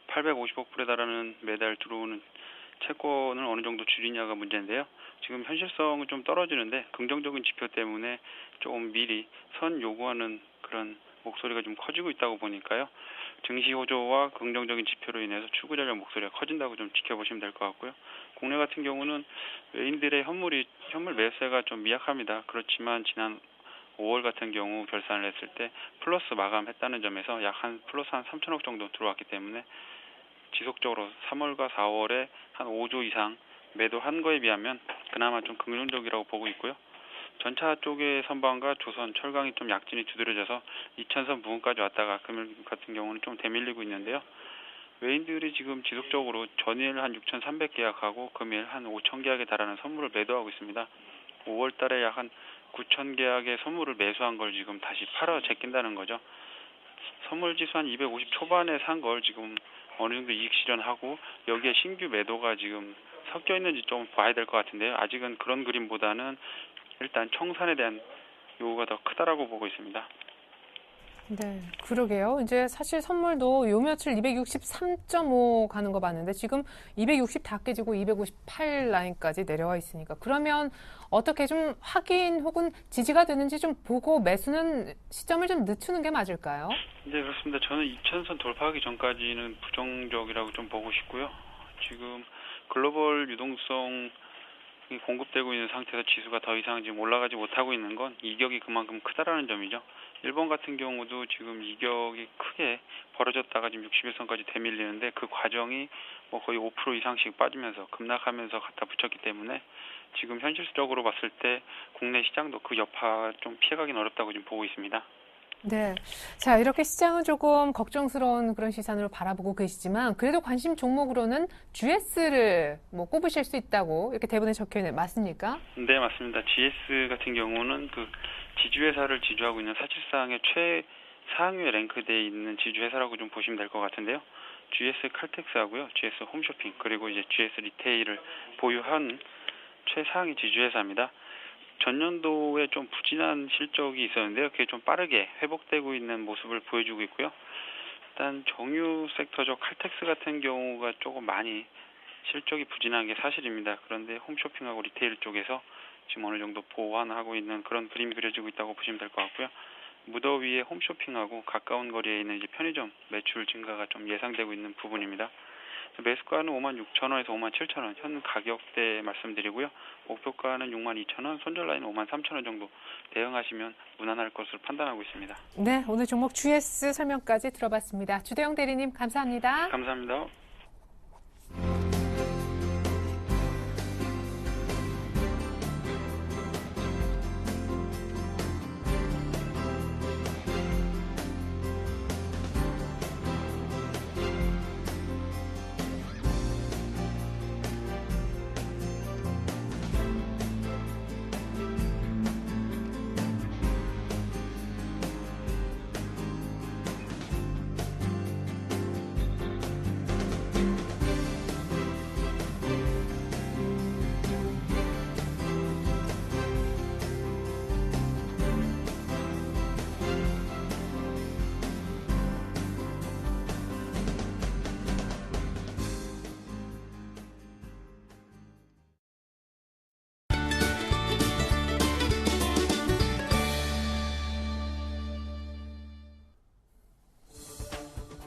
850억 불에 달하는 매달 들어오는 채권을 어느 정도 줄이냐가 문제인데요. 지금 현실성은 좀 떨어지는데 긍정적인 지표 때문에 조금 미리 선 요구하는 그런 목소리가 좀 커지고 있다고 보니까요. 증시 호조와 긍정적인 지표로 인해서 출구 전략 목소리가 커진다고 좀 지켜보시면 될 것 같고요. 국내 같은 경우는 외인들의 현물 매수세가 좀 미약합니다. 그렇지만 지난 5월 같은 경우 결산을 했을 때 플러스 마감했다는 점에서 약 한 플러스 한 3천억 정도 들어왔기 때문에 지속적으로 3월과 4월에 한 5조 이상 매도한 거에 비하면 그나마 좀 긍정적이라고 보고 있고요. 전차 쪽의 선방과 조선, 철강이 좀 약진이 두드러져서 2000선 부근까지 왔다가 금일 같은 경우는 좀 대밀리고 있는데요. 외인들이 지금 지속적으로 전일 한 6,300 계약하고 금일 한 5,000 계약에 달하는 선물을 매도하고 있습니다. 5월 달에 약 한 9,000 계약의 선물을 매수한 걸 지금 다시 팔아 제낀다는 거죠. 선물 지수 한 250 초반에 산 걸 지금 어느 정도 이익 실현하고 여기에 신규 매도가 지금 섞여 있는지 좀 봐야 될 것 같은데요. 아직은 그런 그림보다는 일단 청산에 대한 요구가 더 크다라고 보고 있습니다. 네, 그러게요. 이제 사실 선물도 요 며칠 263.5 가는 거 봤는데 지금 260 다 깨지고 258 라인까지 내려와 있으니까 그러면 어떻게 좀 확인 혹은 지지가 되는지 좀 보고 매수는 시점을 좀 늦추는 게 맞을까요? 네, 그렇습니다. 저는 2000선 돌파하기 전까지는 부정적이라고 좀 보고 싶고요. 지금 글로벌 유동성이 공급되고 있는 상태에서 지수가 더 이상 지금 올라가지 못하고 있는 건 이격이 그만큼 크다라는 점이죠. 일본 같은 경우도 지금 이격이 크게 벌어졌다가 지금 61선까지 대밀리는데 그 과정이 뭐 거의 5% 이상씩 빠지면서 급락하면서 갖다 붙였기 때문에 지금 현실적으로 봤을 때 국내 시장도 그 여파 좀 피해가긴 어렵다고 지금 보고 있습니다. 네. 자, 이렇게 시장은 조금 걱정스러운 그런 시선으로 바라보고 계시지만 그래도 관심 종목으로는 GS를 뭐 꼽으실 수 있다고 이렇게 대본에 적혀 있는 맞습니까? 네, 맞습니다. GS 같은 경우는 그 지주회사를 지주하고 있는 사실상의 최상위에 랭크되어 있는 지주회사라고 좀 보시면 될 것 같은데요. GS 칼텍스하고요, GS 홈쇼핑 그리고 이제 GS 리테일을 보유한 최상위 지주회사입니다. 전년도에 좀 부진한 실적이 있었는데요. 그게 좀 빠르게 회복되고 있는 모습을 보여주고 있고요. 일단 정유 섹터죠. 칼텍스 같은 경우가 조금 많이 실적이 부진한 게 사실입니다. 그런데 홈쇼핑하고 리테일 쪽에서 지금 어느 정도 보완하고 있는 그런 그림이 그려지고 있다고 보시면 될 것 같고요. 무더위에 홈쇼핑하고 가까운 거리에 있는 이제 편의점 매출 증가가 좀 예상되고 있는 부분입니다. 매수가는 56,000원에서 57,000원 현 가격대 말씀드리고요. 목표가는 62,000원, 손절 라인은 53,000원 정도 대응하시면 무난할 것으로 판단하고 있습니다. 네, 오늘 종목 GS 설명까지 들어봤습니다. 주대영 대리님 감사합니다. 감사합니다.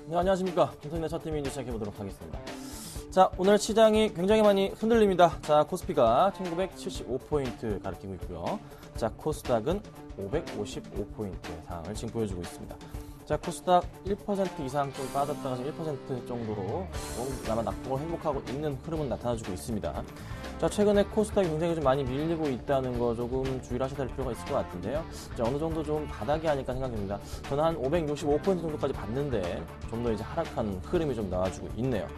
네, 안녕하십니까. 김성인의 첫팀 뉴스 시작해보도록 하겠습니다. 자, 오늘 시장이 굉장히 많이 흔들립니다. 자, 코스피가 1975포인트 가리키고 있고요. 자, 코스닥은 555포인트 상황을 지금 보여주고 있습니다. 자, 코스닥 1% 이상 좀 빠졌다가 1% 정도로 그나마 낙폭을 회복하고 있는 흐름은 나타나주고 있습니다. 자, 최근에 코스닥이 굉장히 좀 많이 밀리고 있다는 거 조금 주의를 하셔야 될 필요가 있을 것 같은데요. 자, 어느 정도 좀 바닥이 아닐까 생각됩니다. 저는 한 565% 정도까지 봤는데 좀 더 이제 하락한 흐름이 좀 나와주고 있네요.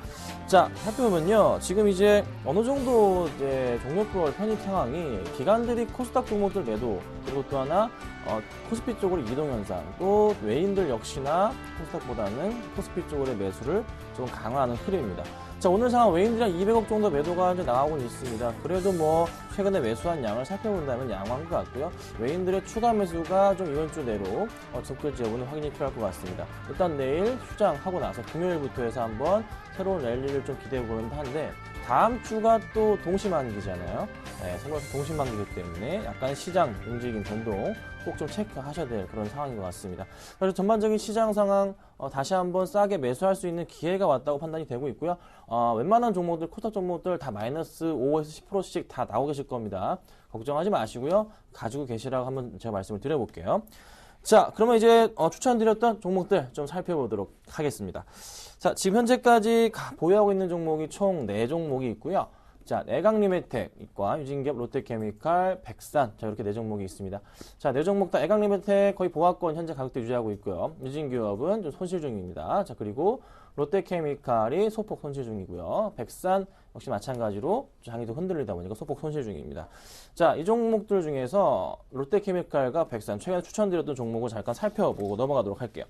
자, 살펴보면요. 지금 이제 어느 정도 이제 종목별 편입 상황이 기관들이 코스닥 종목들 매도, 그리고 또 하나 코스피 쪽으로 이동 현상, 또 외인들 역시나 코스닥보다는 코스피 쪽으로의 매수를 좀 강화하는 흐름입니다. 자, 오늘 상황 외인들이 한 200억 정도 매도가 이제 나가고 있습니다. 그래도 뭐 최근에 매수한 양을 살펴본다면 양호한 것 같고요. 외인들의 추가 매수가 좀 이번 주 내로 접결지 여부는 확인이 필요할 것 같습니다. 일단 내일 휴장하고 나서 금요일부터 해서 한번 새로운 랠리를 좀 기대해 보려고 하는데, 다음 주가 또 동시만기잖아요. 네, 서울에서 동시만기이기 때문에 약간 시장 움직임 변동 꼭 좀 체크하셔야 될 그런 상황인 것 같습니다. 그래서 전반적인 시장 상황 다시 한번 싸게 매수할 수 있는 기회가 왔다고 판단이 되고 있고요. 웬만한 종목들, 코스닥 종목들 다 마이너스 5에서 10%씩 다 나오고 계실 겁니다. 걱정하지 마시고요. 가지고 계시라고 한번 제가 말씀을 드려볼게요. 자, 그러면 이제 추천드렸던 종목들 좀 살펴보도록 하겠습니다. 자, 지금 현재까지 보유하고 있는 종목이 총 4종목이 있고요. 자, 애강리메텍과 유진기업, 롯데케미칼, 백산, 자, 이렇게 4종목이 있습니다. 자, 4종목 다 애강리메텍 거의 보합권 현재 가격대 유지하고 있고요. 유진기업은 좀 손실 중입니다. 자, 그리고 롯데케미칼이 소폭 손실 중이고요. 백산 역시 마찬가지로 장이도 흔들리다 보니까 소폭 손실 중입니다. 자, 이 종목들 중에서 롯데케미칼과 백산, 최근에 추천드렸던 종목을 잠깐 살펴보고 넘어가도록 할게요.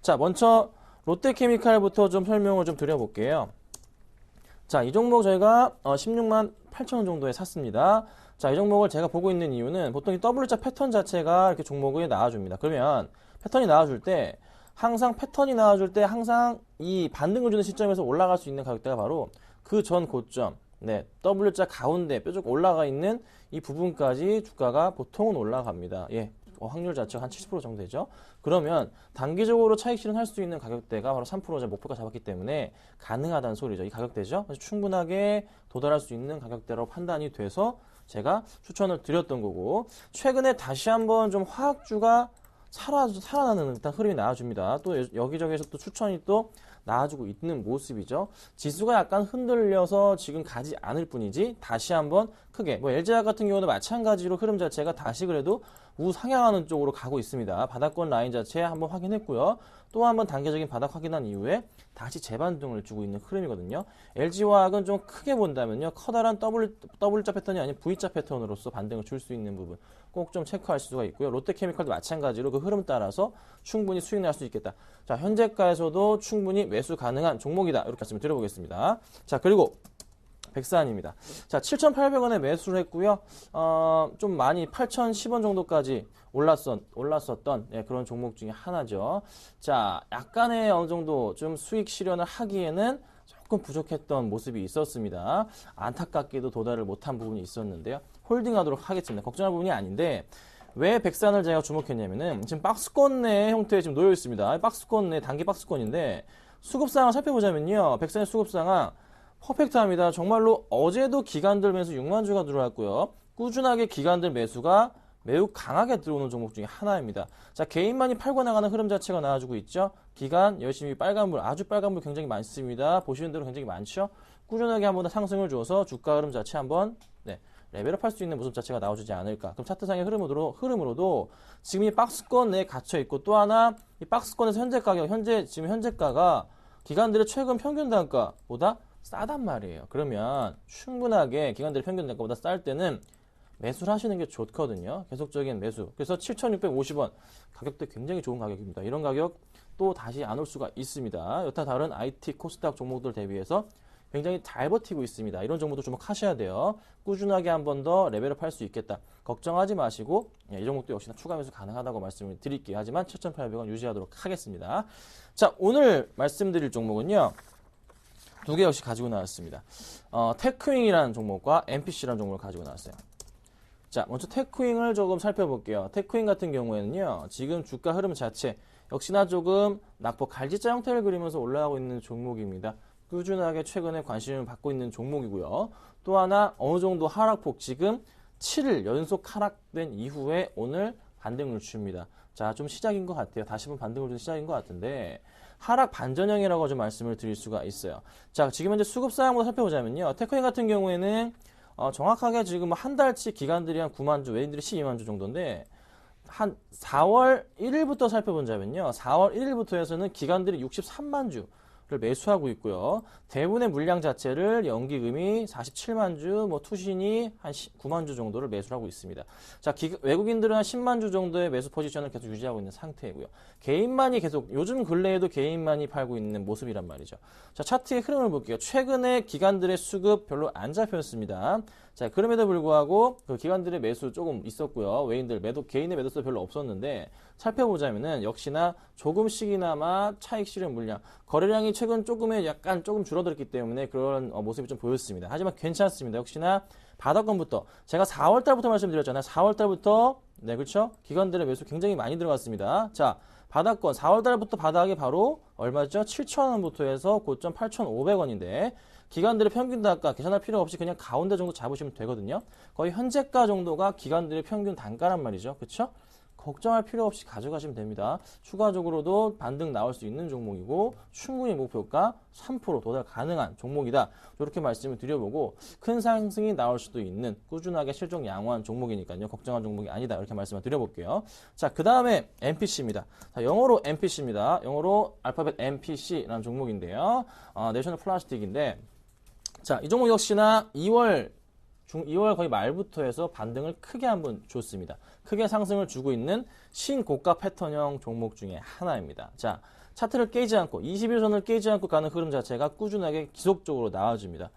자, 먼저 롯데케미칼부터 좀 설명을 좀 드려볼게요. 자, 이 종목 저희가 16만 8천 원 정도에 샀습니다. 자, 이 종목을 제가 보고 있는 이유는 보통 이 W자 패턴 자체가 이렇게 종목에 나와줍니다. 그러면 패턴이 나와줄 때 항상 이 반등을 주는 시점에서 올라갈 수 있는 가격대가 바로 그 전 고점, 네, W자 가운데 뾰족 올라가 있는 이 부분까지 주가가 보통은 올라갑니다. 예. 확률 자체가 한 70% 정도 되죠. 그러면 단기적으로 차익 실현할 수 있는 가격대가 바로 3% 목표가 잡았기 때문에 가능하다는 소리죠. 이 가격대죠. 그래서 충분하게 도달할 수 있는 가격대로 판단이 돼서 제가 추천을 드렸던 거고, 최근에 다시 한번 좀 화학주가 살아나는 듯한 흐름이 나와줍니다. 또 여기저기에서 또 추천이 또 나와주고 있는 모습이죠. 지수가 약간 흔들려서 지금 가지 않을 뿐이지 다시 한번 크게, 뭐 LG화학 같은 경우는 마찬가지로 흐름 자체가 다시 그래도 우상향하는 쪽으로 가고 있습니다. 바닥권 라인 자체 한번 확인했고요. 또 한번 단계적인 바닥 확인한 이후에 다시 재반등을 주고 있는 흐름이거든요. LG화학은 좀 크게 본다면요, 커다란 W자 패턴이 아닌 V자 패턴으로서 반등을 줄 수 있는 부분 꼭 좀 체크하실 수가 있고요. 롯데케미칼도 마찬가지로 그 흐름 따라서 충분히 수익 날 수 있겠다. 자, 현재가에서도 충분히 매수 가능한 종목이다. 이렇게 말씀을 드려보겠습니다. 자, 그리고 백산입니다. 자, 7,800원에 매수를 했고요. 좀 많이 8,010원 정도까지 올랐었던 그런 종목 중에 하나죠. 자, 약간의 어느 정도 좀 수익 실현을 하기에는 조금 부족했던 모습이 있었습니다. 안타깝게도 도달을 못한 부분이 있었는데요. 홀딩하도록 하겠습니다. 걱정할 부분이 아닌데, 왜 백산을 제가 주목했냐면은 지금 박스권 내 형태에 지금 놓여 있습니다. 박스권 내 단기 박스권인데 수급 상황 살펴보자면요, 백산의 수급 상황 퍼펙트합니다. 정말로 어제도 기관들 매수 6만 주가 들어왔고요. 꾸준하게 기관들 매수가 매우 강하게 들어오는 종목 중에 하나입니다. 자, 개인만이 팔고 나가는 흐름 자체가 나와주고 있죠. 기관 열심히 빨간불, 아주 빨간불 굉장히 많습니다. 보시는 대로 굉장히 많죠. 꾸준하게 한번 더 상승을 줘서 주가 흐름 자체 한번 레벨업 할 수 있는 모습 자체가 나와주지 않을까. 그럼 차트상의 흐름으로도 지금 이 박스권 내에 gat혀 있고, 또 하나 이 박스권에서 지금 현재가가 기관들의 최근 평균 단가보다 싸단 말이에요. 그러면 충분하게 기관들의 평균 단가보다 쌀 때는 매수를 하시는 게 좋거든요. 계속적인 매수. 그래서 7,650원 가격대 굉장히 좋은 가격입니다. 이런 가격 또 다시 안 올 수가 있습니다. 여타 다른 IT 코스닥 종목들 대비해서 굉장히 잘 버티고 있습니다. 이런 종목도 주목하셔야 돼요. 꾸준하게 한 번 더 레벨업 할 수 있겠다. 걱정하지 마시고 이 종목도 역시나 추가 매수 가능하다고 말씀을 드릴게요. 하지만 7,800원 유지하도록 하겠습니다. 자, 오늘 말씀드릴 종목은요, 2개 역시 가지고 나왔습니다. 테크윙이라는 종목과 MPC라는 종목을 가지고 나왔어요. 자, 먼저 테크윙을 조금 살펴볼게요. 테크윙 같은 경우에는요, 지금 주가 흐름 자체 역시나 조금 낙폭 갈지자 형태를 그리면서 올라가고 있는 종목입니다. 꾸준하게 최근에 관심을 받고 있는 종목이고요. 또 하나 어느 정도 하락폭, 지금 7일 연속 하락된 이후에 오늘 반등을 줍니다. 자, 좀 시작인 것 같아요. 다시 한번 반등을 주는 시작인 것 같은데 하락 반전형이라고 좀 말씀을 드릴 수가 있어요. 자, 지금 현재 수급 사항부터 살펴보자면요. 테크윈 같은 경우에는 정확하게 지금 한 달치 기간들이 한 9만 주, 외인들이 12만 주 정도인데 한 4월 1일부터 살펴본다면요. 4월 1일부터 해서는 기관들이 63만 주를 매수하고 있고요. 대부분의 물량 자체를 연기금이 47만 주, 투신이 한 9만 주 정도를 매수하고 있습니다. 자, 외국인들은 한 10만 주 정도의 매수 포지션을 계속 유지하고 있는 상태이고요. 개인만이 계속 요즘 근래에도 개인만이 팔고 있는 모습이란 말이죠. 자, 차트의 흐름을 볼게요. 최근에 기관들의 수급 별로 안 잡혔습니다. 자, 그럼에도 불구하고 그 기관들의 매수 조금 있었고요. 외인들 개인의 매도수 별로 없었는데 살펴보자면은 역시나 조금씩이나마 차익 실현 물량, 거래량이 최근 조금 줄어들었기 때문에 그런 모습이 좀 보였습니다. 하지만 괜찮습니다. 역시나 바닥권부터 제가 4월 달부터 말씀드렸잖아요. 4월 달부터 네, 그렇죠? 기관들의 매수 굉장히 많이 들어갔습니다. 자, 바닥권 4월 달부터 바닥이 바로 얼마죠? 7,000원부터 해서 고점 8,500원인데 기관들의 평균 단가 계산할 필요 없이 그냥 가운데 정도 잡으시면 되거든요. 거의 현재가 정도가 기관들의 평균 단가란 말이죠. 그렇죠? 걱정할 필요 없이 가져가시면 됩니다. 추가적으로도 반등 나올 수 있는 종목이고 충분히 목표가 3% 도달 가능한 종목이다. 이렇게 말씀을 드려보고 큰 상승이 나올 수도 있는 꾸준하게 실적 양호한 종목이니까요. 걱정한 종목이 아니다. 이렇게 말씀을 드려볼게요. 자, 그 다음에 NPC입니다. 자, 영어로 NPC입니다. 영어로 알파벳 NPC라는 종목인데요. 내셔널 플라스틱인데 자, 이 종목 역시나 2월 거의 말부터 해서 반등을 크게 한번 줬습니다. 크게 상승을 주고 있는 신고가 패턴형 종목 중에 하나입니다. 자, 차트를 깨지 않고 21선을 깨지 않고 가는 흐름 자체가 꾸준하게 지속적으로 나와줍니다.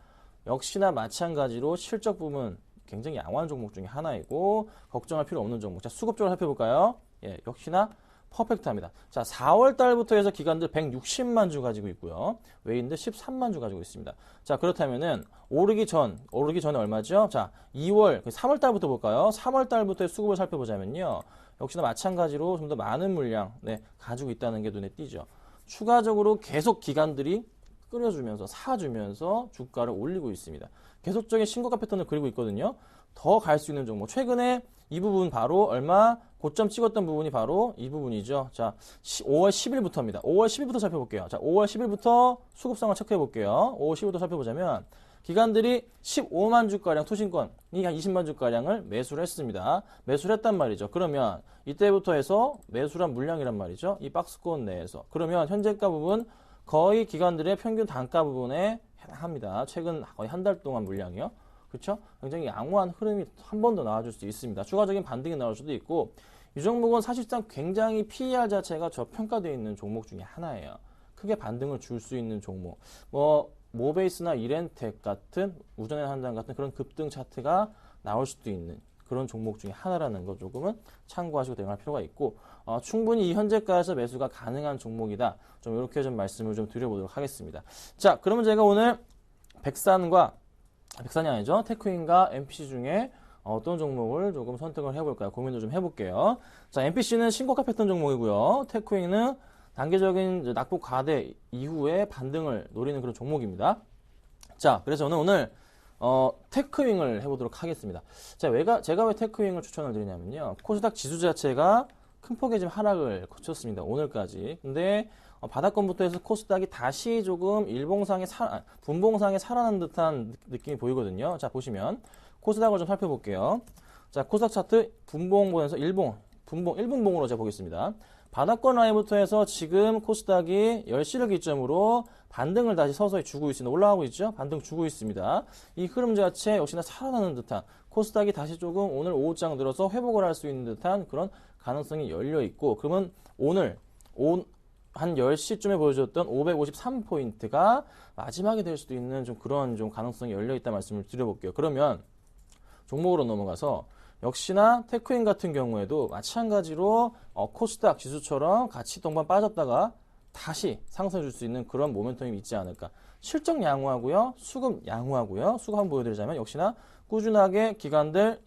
역시나 마찬가지로 실적 부분 굉장히 양호한 종목 중에 하나이고 걱정할 필요 없는 종목. 자, 수급적으로 살펴볼까요? 예, 역시나 퍼펙트합니다. 자, 4월 달부터 해서 기관들 160만 주 가지고 있고요. 외인들 13만 주 가지고 있습니다. 자, 그렇다면은 오르기 전에 얼마죠? 자, 3월 달부터 볼까요? 3월 달부터의 수급을 살펴보자면요. 역시나 마찬가지로 좀 더 많은 물량 가지고 있다는 게 눈에 띄죠. 추가적으로 계속 기관들이 끌어주면서 사주면서 주가를 올리고 있습니다. 계속적인 신고가 패턴을 그리고 있거든요. 더 갈 수 있는 종목. 최근에 이 부분 바로 얼마 고점 찍었던 부분이 바로 이 부분이죠. 자, 5월 10일부터입니다. 5월 10일부터 살펴볼게요. 자, 5월 10일부터 수급상을 체크해 볼게요. 5월 10일부터 살펴보자면 기관들이 15만 주가량 투신권이 한 20만 주가량을 매수를 했습니다. 매수를 했단 말이죠. 그러면 이때부터 해서 매수란 물량이란 말이죠. 이 박스권 내에서. 그러면 현재가 부분 거의 기관들의 평균 단가 부분에 해당합니다. 최근 거의 한 달 동안 물량이요. 그렇죠? 굉장히 양호한 흐름이 한 번 더 나와줄 수 있습니다. 추가적인 반등이 나올 수도 있고 이 종목은 사실상 굉장히 PER 자체가 저평가되어 있는 종목 중에 하나예요. 크게 반등을 줄 수 있는 종목. 모베이스나 이렌텍 같은 우전의 한장 같은 그런 급등 차트가 나올 수도 있는 그런 종목 중에 하나라는 거 조금은 참고하시고 대응할 필요가 있고 충분히 이 현재가에서 매수가 가능한 종목이다. 좀 이렇게 좀 말씀을 좀 드려보도록 하겠습니다. 자, 그러면 제가 오늘 백산이 아니죠. 테크윈과 NPC 중에 어떤 종목을 조금 선택을 해볼까요? 고민을 좀 해볼게요. 자, NPC는 신고가 패턴 종목이고요. 테크윈은 단계적인 낙폭 과대 이후에 반등을 노리는 그런 종목입니다. 자, 그래서 저는 오늘 테크윙을 해보도록 하겠습니다. 자, 제가 왜 테크윙을 추천을 드리냐면요. 코스닥 지수 자체가 큰 폭의 지금 하락을 거쳤습니다. 오늘까지. 근데 바닥권부터 해서 코스닥이 다시 조금 분봉상에 살아난 듯한 느낌이 보이거든요. 자, 보시면 코스닥을 좀 살펴볼게요. 자, 코스닥 차트 분봉 보면서 1분봉으로 제가 보겠습니다. 바닥권 라인부터 해서 지금 코스닥이 10시를 기점으로 반등을 다시 서서히 주고 있습니다. 올라가고 있죠? 반등 주고 있습니다. 이 흐름 자체 역시나 살아나는 듯한 코스닥이 다시 조금 오늘 오후장 들어서 회복을 할 수 있는 듯한 그런 가능성이 열려 있고 그러면 오늘 한 10시쯤에 보여줬던 553포인트가 마지막이 될 수도 있는 좀 그런 좀 가능성이 열려 있다 말씀을 드려볼게요. 그러면 종목으로 넘어가서 역시나 테크윈 같은 경우에도 마찬가지로 코스닥 지수처럼 같이 동반 빠졌다가 다시 상승해 줄 수 있는 그런 모멘텀이 있지 않을까. 실적 양호하고요. 수급 양호하고요. 수급 한번 보여드리자면 역시나 꾸준하게 기관들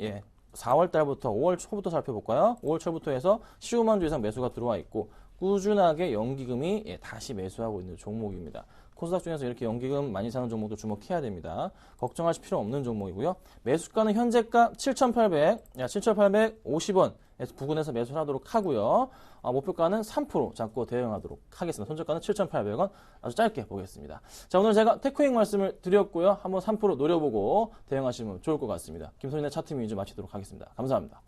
4월 달부터 5월 초부터 살펴볼까요? 5월 초부터 해서 15만 주 이상 매수가 들어와 있고 꾸준하게 연기금이 다시 매수하고 있는 종목입니다. 코스닥 중에서 이렇게 연기금 많이 사는 종목도 주목해야 됩니다. 걱정하실 필요 없는 종목이고요. 매수가는 현재가 7,850원 부근에서 매수를 하도록 하고요. 목표가는 3% 잡고 대응하도록 하겠습니다. 손절가는 7,800원 아주 짧게 보겠습니다. 자, 오늘 제가 테크닉 말씀을 드렸고요. 한번 3% 노려보고 대응하시면 좋을 것 같습니다. 김선인의 차트 위주 마치도록 하겠습니다. 감사합니다.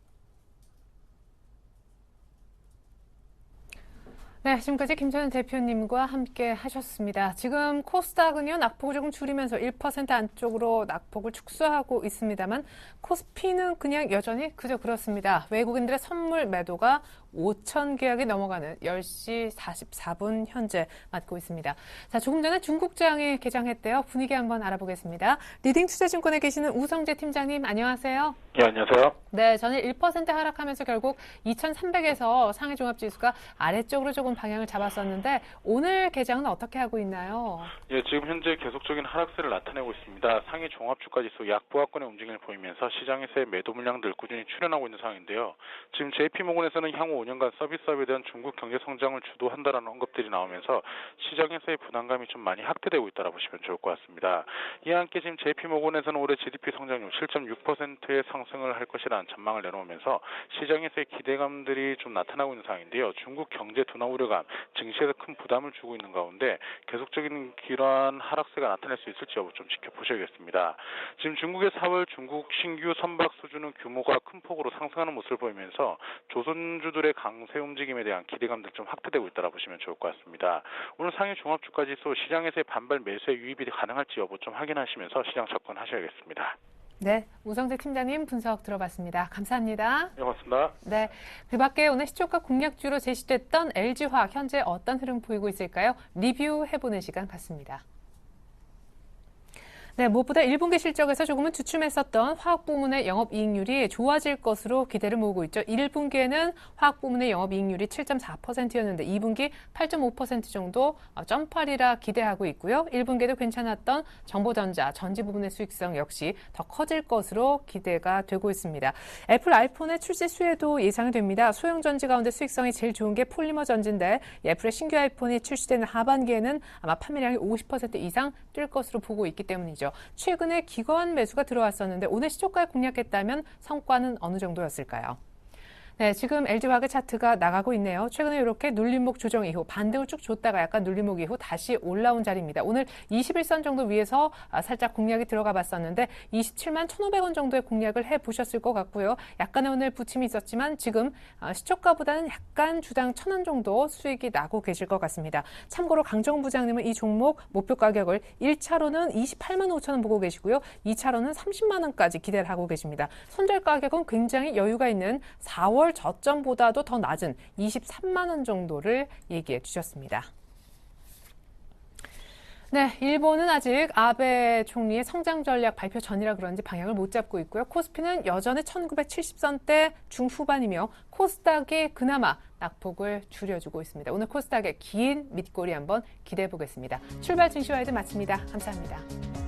네, 지금까지 김선인 대표님과 함께 하셨습니다. 지금 코스닥은요, 낙폭을 조금 줄이면서 1% 안쪽으로 낙폭을 축소하고 있습니다만 코스피는 그냥 여전히 그저 그렇습니다. 외국인들의 선물 매도가 5천 계약이 넘어가는 10시 44분 현재 맞고 있습니다. 자, 조금 전에 중국장이 개장했대요. 분위기 한번 알아보겠습니다. 리딩투자증권에 계시는 우성재 팀장님, 안녕하세요. 예, 안녕하세요. 네, 전일 1% 하락하면서 결국 2,300에서 상해 종합지수가 아래쪽으로 조금 방향을 잡았었는데 오늘 개장은 어떻게 하고 있나요? 예, 지금 현재 계속적인 하락세를 나타내고 있습니다. 상해 종합주가지수 약보합권의 움직임을 보이면서 시장에서의 매도 물량들 꾸준히 출현하고 있는 상황인데요. 지금 JP모건에서는 향후 5년간 서비스업에 대한 중국 경제 성장을 주도한다라는 언급들이 나오면서 시장에서의 부담감이 좀 많이 확대되고 있다고 보시면 좋을 것 같습니다. 이와 함께 지금 JP모건에서는 올해 GDP 성장률 7.6%의 상승을 할 것이라는 전망을 내놓으면서 시장에서의 기대감들이 좀 나타나고 있는 상황인데요. 중국 경제 둔화 우려감, 증시에서 큰 부담을 주고 있는 가운데 계속적인 이러한 하락세가 나타날 수 있을지 여부 좀 지켜보셔야겠습니다. 지금 중국의 4월 중국 신규 선박 수주는 규모가 큰 폭으로 상승하는 모습을 보이면서 조선주들의 강세 움직임에 대한 기대감들 좀 확대되고 있다고 보시면 좋을 것 같습니다. 오늘 상해 종합주가지수 시장에서의 반발 매수에 유입이 가능할지 여부 좀 확인하시면서 시장 접근하셔야겠습니다. 네, 우성재 팀장님 분석 들어봤습니다. 감사합니다. 네, 고맙습니다. 네, 그 밖에 오늘 시초가 공략주로 제시됐던 LG화학 현재 어떤 흐름 보이고 있을까요? 리뷰해보는 시간 갖습니다. 네, 무엇보다 1분기 실적에서 조금은 주춤했었던 화학 부문의 영업이익률이 좋아질 것으로 기대를 모으고 있죠. 1분기에는 화학 부문의 영업이익률이 7.4%였는데 2분기 8.5% 정도 점프하리라 기대하고 있고요. 1분기에도 괜찮았던 정보전자, 전지 부분의 수익성 역시 더 커질 것으로 기대가 되고 있습니다. 애플 아이폰의 출시 수혜도 예상이 됩니다. 소형 전지 가운데 수익성이 제일 좋은 게 폴리머 전지인데 애플의 신규 아이폰이 출시되는 하반기에는 아마 판매량이 50% 이상 뛸 것으로 보고 있기 때문이죠. 최근에 기관 매수가 들어왔었는데 오늘 시초가에 공략했다면 성과는 어느 정도였을까요? 네, 지금 LG화학의 차트가 나가고 있네요. 최근에 이렇게 눌림목 조정 이후 반등을 쭉 줬다가 약간 눌림목 이후 다시 올라온 자리입니다. 오늘 21선 정도 위에서 살짝 공략이 들어가 봤었는데 27만 1,500원 정도의 공략을 해보셨을 것 같고요. 약간의 오늘 부침이 있었지만 지금 시초가보다는 약간 주당 1,000원 정도 수익이 나고 계실 것 같습니다. 참고로 강정 부장님은 이 종목 목표 가격을 1차로는 28만 5천 원 보고 계시고요. 2차로는 30만 원까지 기대를 하고 계십니다. 손절 가격은 굉장히 여유가 있는 4월 저점보다도 더 낮은 23만 원 정도를 얘기해 주셨습니다. 네, 일본은 아직 아베 총리의 성장 전략 발표 전이라 그런지 방향을 못 잡고 있고요. 코스피는 여전히 1970선대 중후반이며 코스닥이 그나마 낙폭을 줄여주고 있습니다. 오늘 코스닥의 긴 밑꼬리 한번 기대해 보겠습니다. 출발 증시와이드 마칩니다. 감사합니다.